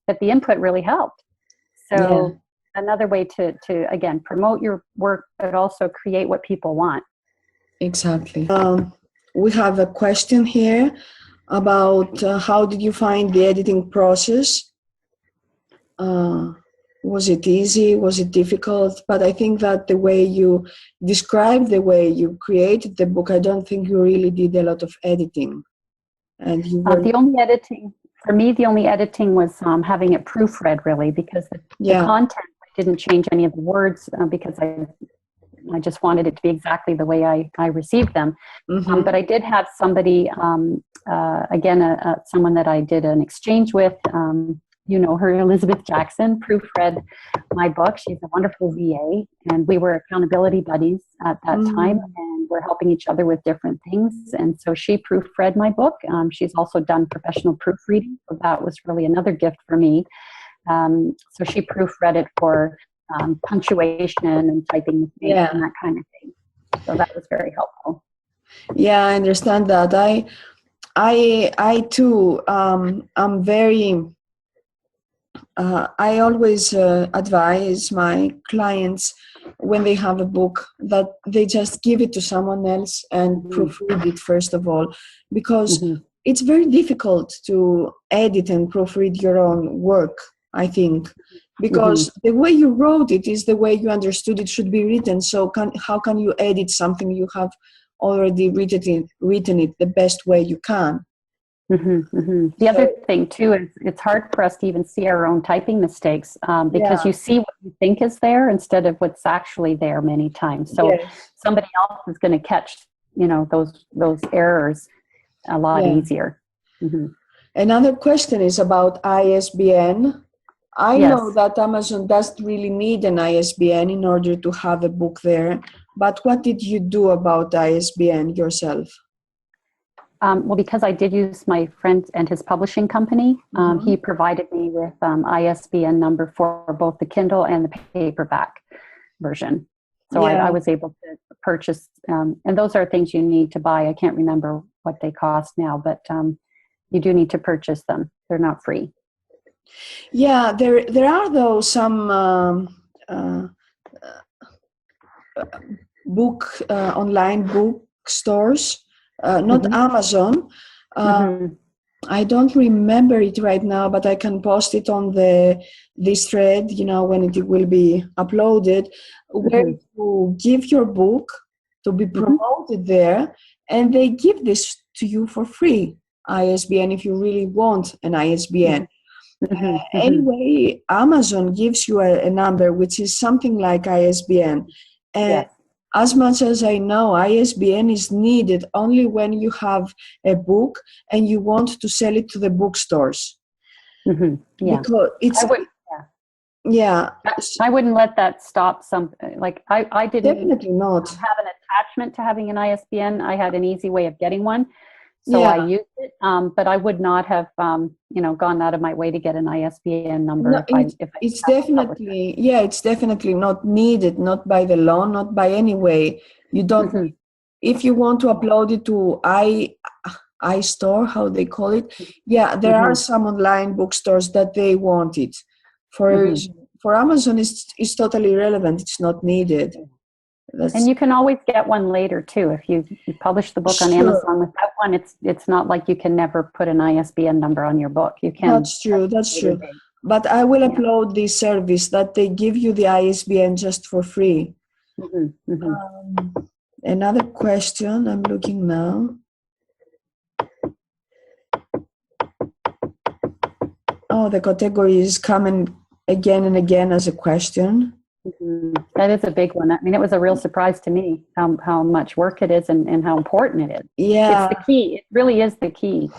the input really helped. So another way to again promote your work, but also create what people want. Exactly. We have a question here about how did you find the editing process? Was it easy? Was it difficult? But I think that the way you described the way you created the book, I don't think you really did a lot of editing. And you were the only editing for me, the only editing was having it proofread, really, because the content, I didn't change any of the words because I just wanted it to be exactly the way I received them. But I did have somebody, someone that I did an exchange with, you know her, Elizabeth Jackson, proofread my book. She's a wonderful VA, and we were accountability buddies at that time, and we're helping each other with different things. And so she proofread my book. She's also done professional proofreading, so that was really another gift for me. So she proofread it for punctuation and typing mistakes and that kind of thing. So that was very helpful. Yeah, I understand that. I too, I'm very. I always advise my clients when they have a book that they just give it to someone else and proofread it first of all, because it's very difficult to edit and proofread your own work, I think, because the way you wrote it is the way you understood it should be written. So how can you edit something you have already written it the best way you can? The other thing too is it's hard for us to even see our own typing mistakes because you see what you think is there instead of what's actually there many times. So somebody else is going to catch, you know, those errors a lot easier. Another question is about ISBN. I know that Amazon doesn't really need an ISBN in order to have a book there, but what did you do about ISBN yourself? Well, because I did use my friend and his publishing company, he provided me with ISBN number for both the Kindle and the paperback version. So I was able to purchase, and those are things you need to buy. I can't remember what they cost now, but you do need to purchase them. They're not free. Yeah, there are though some online bookstores. Not Amazon. I don't remember it right now, but I can post it on this thread, you know, when it will be uploaded, where you give your book to be promoted there, and they give this to you for free, ISBN, if you really want an ISBN. Anyway, Amazon gives you a number, which is something like ISBN. And as much as I know, ISBN is needed only when you have a book and you want to sell it to the bookstores. Because it's I wouldn't let that stop something. Like I didn't definitely not have an attachment to having an ISBN. I had an easy way of getting one, so I used it. But I would not have gone out of my way to get an ISBN number. No, it's definitely not needed, not by the law, not by any way. You don't. If you want to upload it to iStore, how they call it, there are some online bookstores that they want it. For Amazon, it's totally irrelevant. It's not needed. And you can always get one later too. If you publish the book on Amazon with that one, it's not like you can never put an ISBN number on your book. You can. That's true. But I will upload this service that they give you the ISBN just for free. Another question, I'm looking now. Oh, the category is coming again and again as a question. That is a big one. I mean, it was a real surprise to me how much work it is and how important it is. Yeah. It's the key. It really is the key.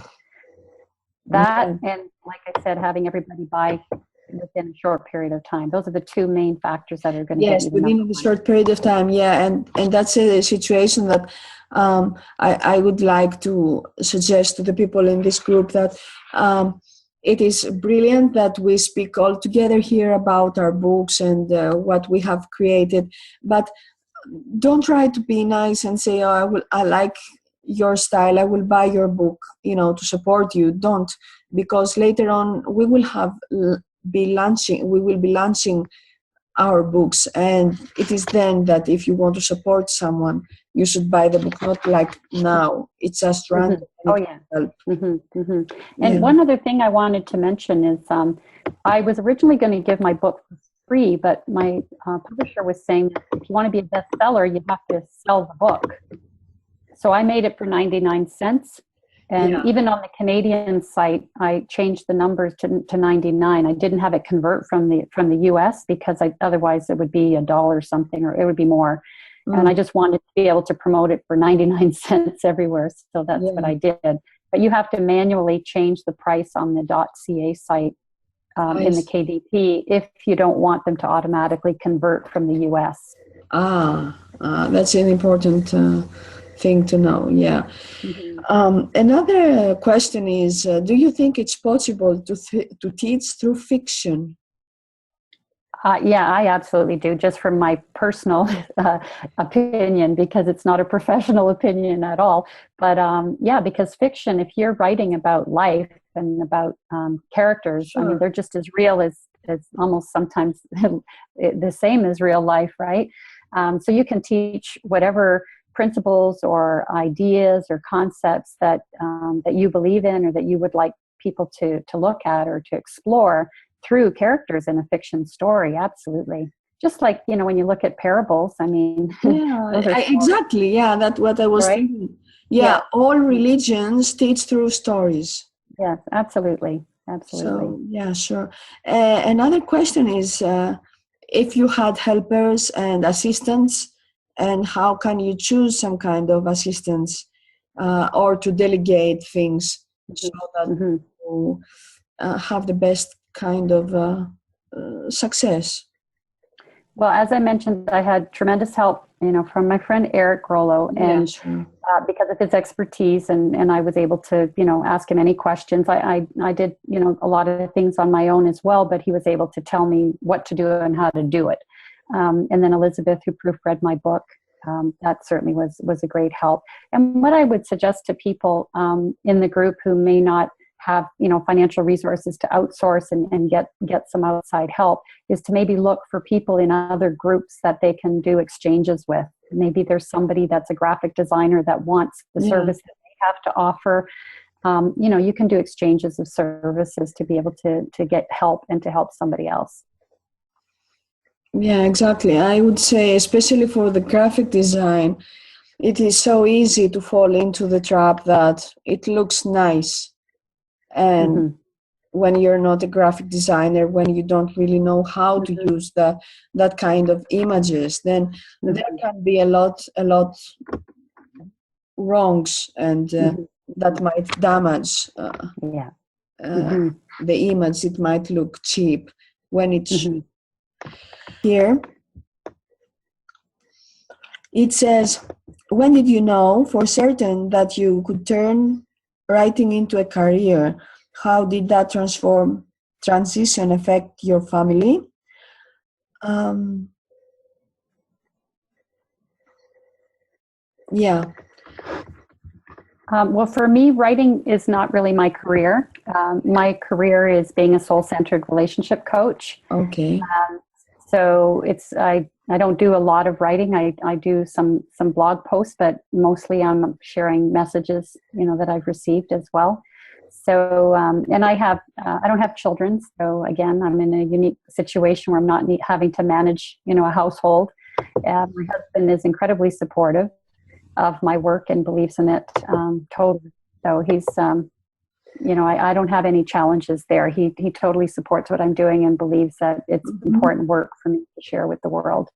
That and, like I said, having everybody buy within a short period of time. Those are the two main factors that are going to get you within a short period of time. And that's a situation that I would like to suggest to the people in this group that it is brilliant that we speak all together here about our books and what we have created. But don't try to be nice and say, "Oh, I like your style. I will buy your book, to support you." Don't, because later on we will be launching our books, and it is then that if you want to support someone, you should buy the book, not like now. It's just random. Oh yeah. And Yeah. one other thing I wanted to mention is I was originally going to give my book for free, but my publisher was saying that if you want to be a bestseller, you have to sell the book. So I made it for 99 cents. And even on the Canadian site, I changed the numbers to 99. I didn't have it convert from the US because otherwise it would be $1 something, or it would be more. And I just wanted to be able to promote it for 99 cents everywhere. So that's what I did. But you have to manually change the price on the .ca site in the KDP if you don't want them to automatically convert from the US. That's an important thing to know. Yeah. Another question is, do you think it's possible to teach through fiction? Yeah, I absolutely do, just from my personal opinion, because it's not a professional opinion at all. But yeah, because fiction, if you're writing about life and about characters, I mean, they're just as real as almost sometimes the same as real life, right? So you can teach whatever principles or ideas or concepts that you believe in, or that you would like people to look at or to explore through characters in a fiction story. Absolutely. Just like, when you look at parables, I mean, exactly. Yeah, that's what I was thinking. Yeah, all religions teach through stories. Yes, absolutely. So, yeah, sure. Another question is, if you had helpers and assistants, and how can you choose some kind of assistance or to delegate things so that you have the best kind of success? Well, as I mentioned, I had tremendous help, from my friend Eric Rollo, and because of his expertise, and I was able to, ask him any questions. I did, a lot of things on my own as well, but he was able to tell me what to do and how to do it. And then Elizabeth, who proofread my book, that certainly was a great help. And what I would suggest to people in the group who may not have financial resources to outsource and get some outside help is to maybe look for people in other groups that they can do exchanges with. Maybe there's somebody that's a graphic designer that wants the service that they have to offer. You can do exchanges of services to be able to get help and to help somebody else. Yeah, exactly. I would say, especially for the graphic design, it is so easy to fall into the trap that it looks nice. And when you're not a graphic designer, when you don't really know how to use that kind of images, then there can be a lot wrongs, and that might damage the image. It might look cheap when it's here. It says, when did you know for certain that you could turn writing into a career? How did that transition affect your family? Well, for me, writing is not really my career. My career is being a soul-centered relationship coach. Okay. So I don't do a lot of writing. I do some blog posts, but mostly I'm sharing messages, that I've received as well. So, and I don't have children. So again, I'm in a unique situation where I'm not having to manage, a household. My husband is incredibly supportive of my work and believes in it totally. So he's, I don't have any challenges there. He totally supports what I'm doing and believes that it's important work for me to share with the world.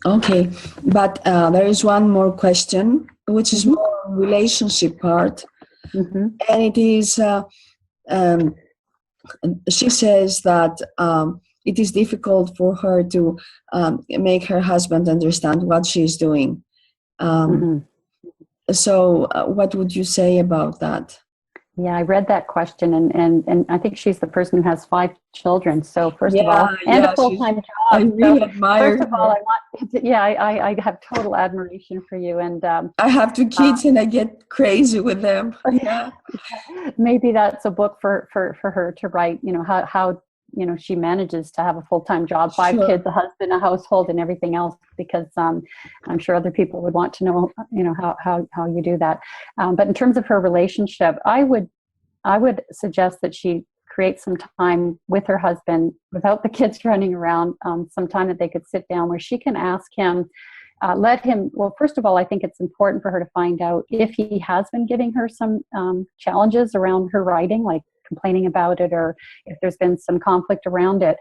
Okay, but there is one more question, which is more relationship part. And it is, she says that it is difficult for her to make her husband understand what she's doing. So what would you say about that? Yeah, I read that question, and I think she's the person who has 5 children. So first of all, Yeah, and yeah, a full-time I job. So really admire first of all, her. I want to, yeah, I have total admiration for you, and I have 2 kids and I get crazy with them. Yeah, maybe that's a book for her to write. You know how she manages to have a full-time job, 5 kids, sure. a husband, a household, and everything else. Because I'm sure other people would want to know how you do that. But in terms of her relationship, I would suggest that she create some time with her husband without the kids running around, some time that they could sit down where she can ask him, well, first of all, I think it's important for her to find out if he has been giving her some challenges around her writing, like complaining about it, or if there's been some conflict around it,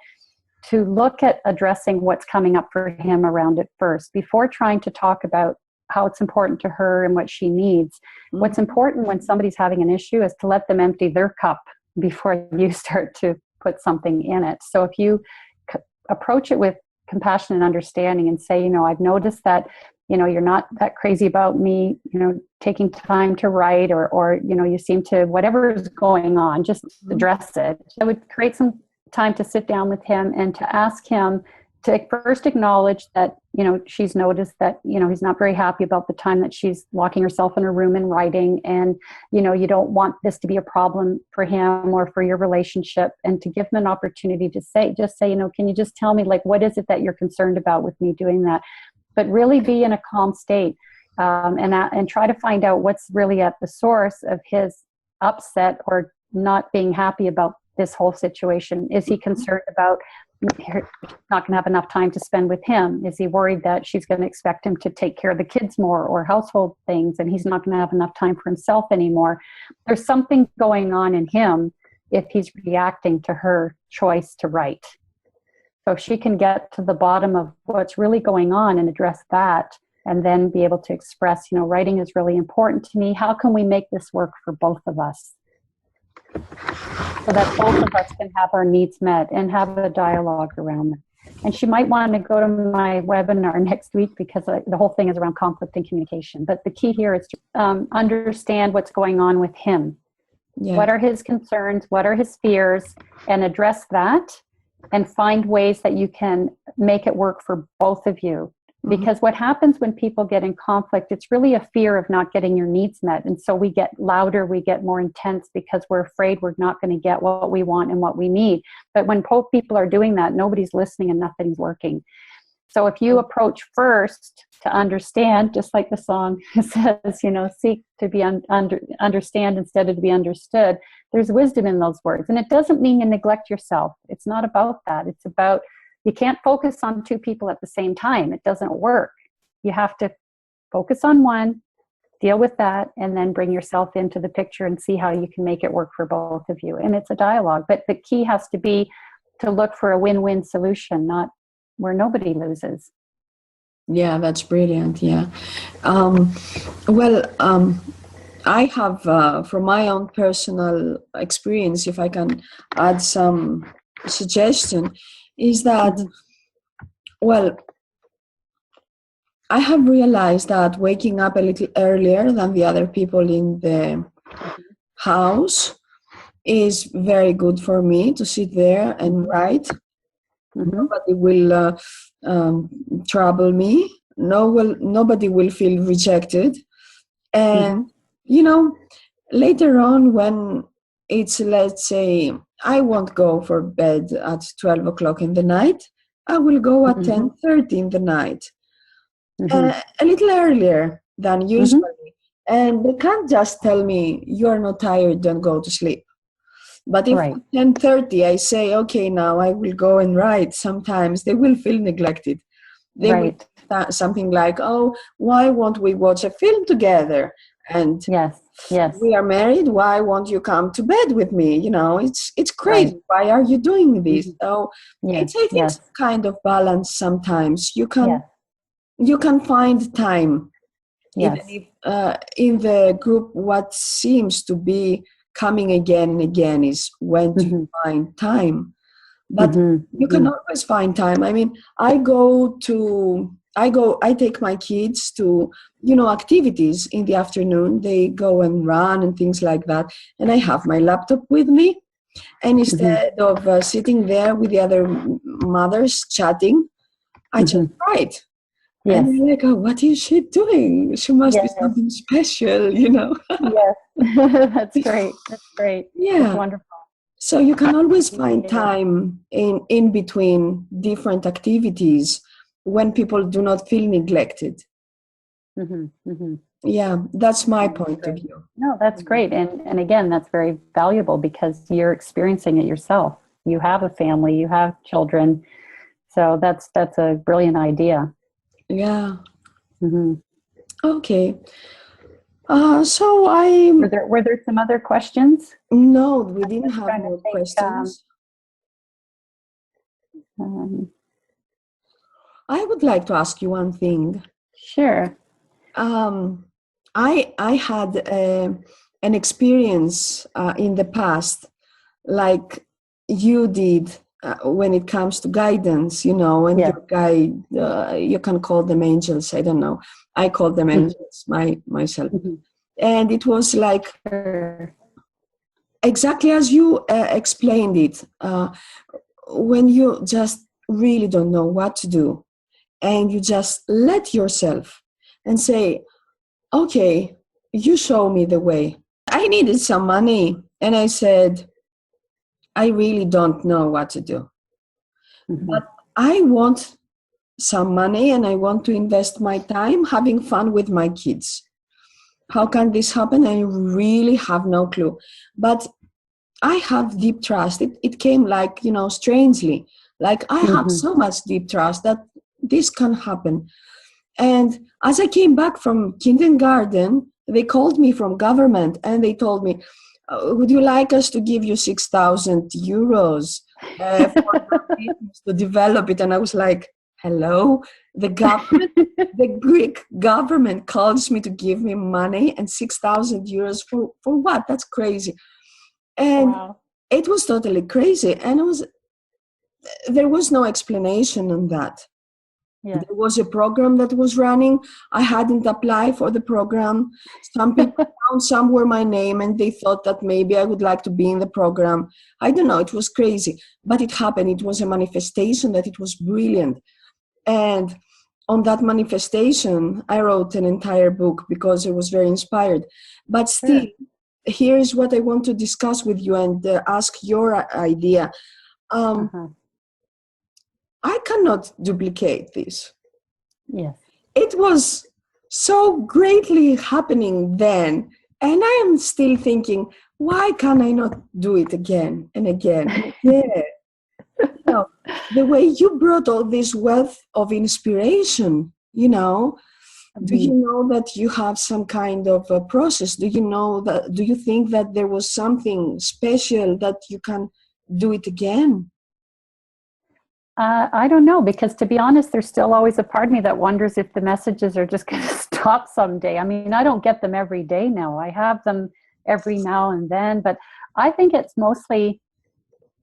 to look at addressing what's coming up for him around it first, before trying to talk about how it's important to her and what she needs. What's Mhm. important when somebody's having an issue is to let them empty their cup before you start to put something in it. So if you approach it with compassion and understanding and say, I've noticed that, you're not that crazy about me, taking time to write, or you seem to, whatever is going on, just address it. I would create some time to sit down with him and to ask him to first acknowledge that, she's noticed that, he's not very happy about the time that she's locking herself in her room and writing. And, you don't want this to be a problem for him or for your relationship, and to give him an opportunity to say, can you just tell me, like, what is it that you're concerned about with me doing that? But really be in a calm state, and try to find out what's really at the source of his upset or not being happy about this whole situation. Is he concerned about not going to have enough time to spend with him? Is he worried that she's going to expect him to take care of the kids more or household things, and he's not going to have enough time for himself anymore? There's something going on in him if he's reacting to her choice to write. So if she can get to the bottom of what's really going on and address that, and then be able to express, writing is really important to me. How can we make this work for both of us, so that both of us can have our needs met and have a dialogue around them? And she might want to go to my webinar next week, because the whole thing is around conflict and communication. But the key here is to understand what's going on with him. Yeah. What are his concerns? What are his fears? And address that, and find ways that you can make it work for both of you. Because what happens when people get in conflict, it's really a fear of not getting your needs met. And so we get louder, we get more intense, because we're afraid we're not going to get what we want and what we need. But when both people are doing that, nobody's listening and nothing's working. So if you approach first to understand, just like the song says, seek to be understand instead of to be understood, there's wisdom in those words. And it doesn't mean you neglect yourself. It's not about that. It's about, you can't focus on 2 people at the same time. It doesn't work. You have to focus on one, deal with that, and then bring yourself into the picture and see how you can make it work for both of you. And it's a dialogue. But the key has to be to look for a win-win solution, not where nobody loses. Yeah, that's brilliant. Yeah. I have, from my own personal experience, if I can add some suggestion, is that, I have realized that waking up a little earlier than the other people in the house is very good for me to sit there and write. Nobody will trouble me. Nobody will feel rejected. And, later on, when it's, let's say, I won't go for bed at 12 o'clock in the night, I will go at 10:30 in the night. A little earlier than usually. And they can't just tell me, you're not tired, don't go to sleep. But if at 10:30 I say, okay, now I will go and write, sometimes they will feel neglected. They will start something like, oh, why won't we watch a film together? And yes, we are married, why won't you come to bed with me? It's crazy. Why are you doing this? So it's, I think, some kind of balance sometimes. You can find time. Even if in the group, what seems to be coming again and again is when to find time. But you can always find time. I mean, I go to I take my kids to, activities in the afternoon. They go and run and things like that. And I have my laptop with me. And instead of sitting there with the other mothers chatting, I just write. Yes. And they're like, oh, what is she doing? She must be Yes. something special, Yes. That's great. That's great. Yeah. That's wonderful. So you can always find time in between different activities when people do not feel neglected. Yeah, that's my point of view. No, that's great. And again, that's very valuable because you're experiencing it yourself. You have a family, you have children. So that's a brilliant idea. Yeah. Mm-hmm. Okay. So were there some other questions? No, we didn't have more questions. I would like to ask you one thing. Sure. I had an experience in the past, like you did, when it comes to guidance, and your guide, you can call them angels. I don't know. I call them angels myself. And it was like exactly as you explained it, when you just really don't know what to do, and you just let yourself and say, okay, you show me the way. I needed some money, and I said, I really don't know what to do. But I want some money, and I want to invest my time having fun with my kids. How can this happen? I really have no clue. But I have deep trust. It came like, strangely. Like I have so much deep trust that this can happen. And as I came back from kindergarten, they called me from government and they told me, would you like us to give you 6,000 euros for your business to develop it? And I was like, hello? The government, the Greek government calls me to give me money, and 6,000 euros for what? That's crazy. And it was totally crazy. And there was no explanation on that. Yeah. There was a program that was running. I hadn't applied for the program. Some people found somewhere my name and they thought that maybe I would like to be in the program. I don't know. It was crazy. But it happened. It was a manifestation that it was brilliant. And on that manifestation, I wrote an entire book because I was very inspired. But still, here's what I want to discuss with you and ask your idea. I cannot duplicate this. Yes. It was so greatly happening then. And I am still thinking, why can I not do it again and again and again? The way you brought all this wealth of inspiration, do you know that you have some kind of a process? Do you think that there was something special that you can do it again? I don't know, because to be honest, there's still always a part of me that wonders if the messages are just going to stop someday. I mean, I don't get them every day now. I have them every now and then, but I think it's mostly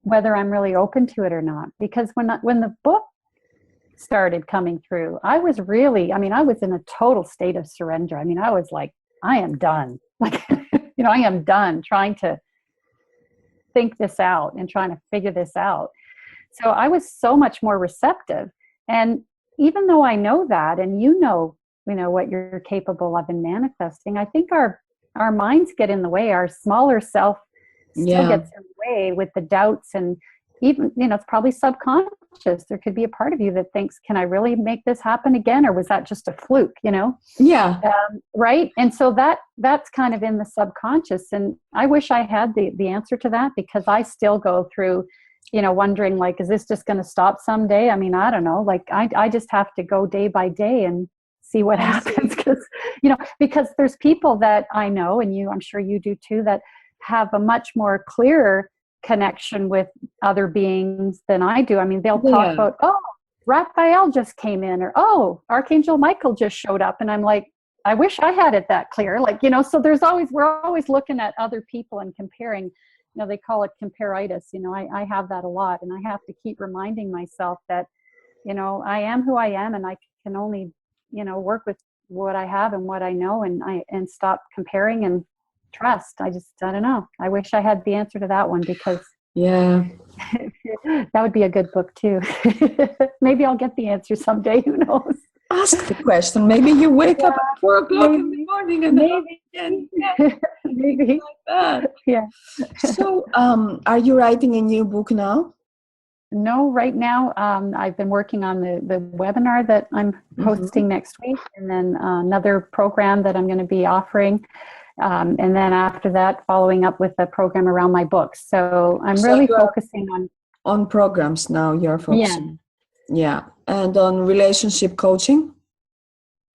whether I'm really open to it or not. Because when the book started coming through, I was in a total state of surrender. I mean, I was like, I am done. Like, I am done trying to think this out and trying to figure this out. So I was so much more receptive. And even though I know that, and you know what you're capable of in manifesting, I think our minds get in the way. Our smaller self still gets in the way with the doubts, and even, it's probably subconscious. There could be a part of you that thinks, can I really make this happen again? Or was that just a fluke, Yeah. Right. And so that's kind of in the subconscious. And I wish I had the answer to that, because I still go through, wondering, like, is this just going to stop someday? I mean, I don't know. Like, I just have to go day by day and see what happens. Because there's people that I know, and I'm sure you do too, that have a much more clearer connection with other beings than I do. I mean, they'll talk about, oh, Raphael just came in, or, oh, Archangel Michael just showed up. And I'm like, I wish I had it that clear. Like, so we're always looking at other people and comparing. They call it comparitis. I have that a lot, and I have to keep reminding myself that, I am who I am, and I can only, work with what I have and what I know, and stop comparing and trust. I don't know. I wish I had the answer to that one, because Yeah. that would be a good book too. Maybe I'll get the answer someday. Who knows? Ask the question. Maybe you wake up at 4 o'clock in the morning and maybe again. maybe Like that. yeah. So, are you writing a new book now? No, right now I've been working on the webinar that I'm hosting next week, and then another program that I'm going to be offering, and then after that, following up with a program around my books. So I'm really focusing on programs now. You're focusing, yeah, and on relationship coaching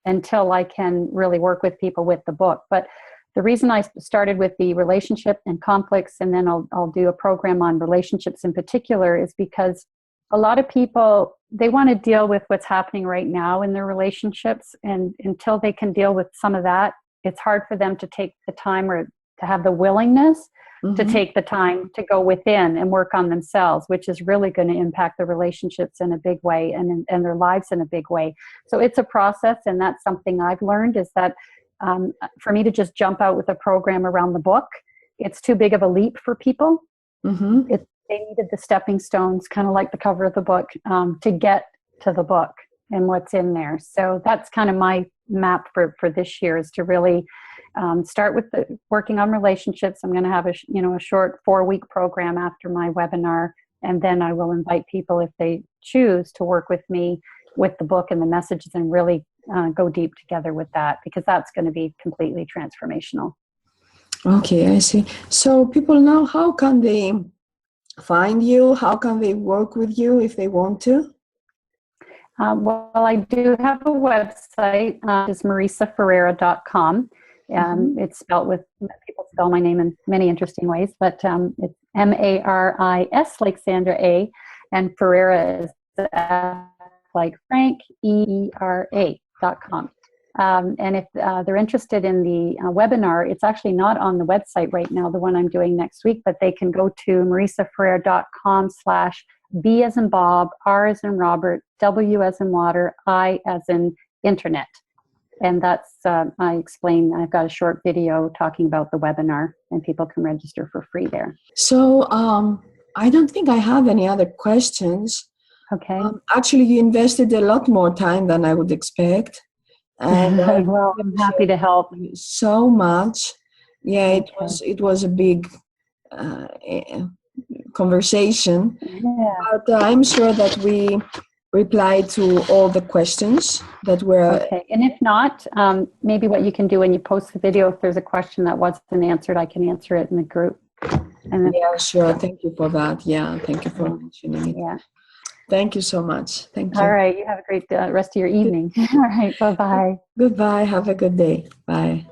until I can really work with people with the book. But the reason I started with the relationship and conflicts, and then I'll do a program on relationships in particular, is because a lot of people, they want to deal with what's happening right now in their relationships. And until they can deal with some of that, it's hard for them to take the time, or to have the willingness to take the time to go within and work on themselves, which is really going to impact the relationships in a big way, and their lives in a big way. So it's a process, and that's something I've learned, is that for me to just jump out with a program around the book, it's too big of a leap for people. They needed the stepping stones, kind of like the cover of the book, to get to the book and what's in there. So that's kind of my map for this year, is to really start with working on relationships. I'm going to have a short 4-week program after my webinar, and then I will invite people, if they choose, to work with me with the book and the messages, and really go deep together with that, because that's going to be completely transformational. Okay, I see. So people now, how can they find you? How can they work with you if they want to? Well, I do have a website. It's marisaferrera.com. It's spelled with, people spell my name in many interesting ways, but it's Maris, like Sandra A, and Ferrera is like Frank, EERA.com. And if they're interested in the webinar, it's actually not on the website right now, the one I'm doing next week, but they can go to marisaferrera.com/B as in Bob, R as in Robert, W as in water, I as in internet. And that's, I explain, I've got a short video talking about the webinar, and people can register for free there. So I don't think I have any other questions. Okay. Actually, you invested a lot more time than I would expect. And well, I'm happy to help. So much. Yeah, it was a big conversation. Yeah. But I'm sure that we replied to all the questions that were... Okay, and if not, maybe what you can do when you post the video, if there's a question that wasn't answered, I can answer it in the group. And then, yeah, sure. Thank you for that. Yeah, thank you for mentioning it. Yeah. Thank you so much. Thank you. All right, you have a great rest of your evening. All right, bye-bye. Goodbye. Have a good day. Bye.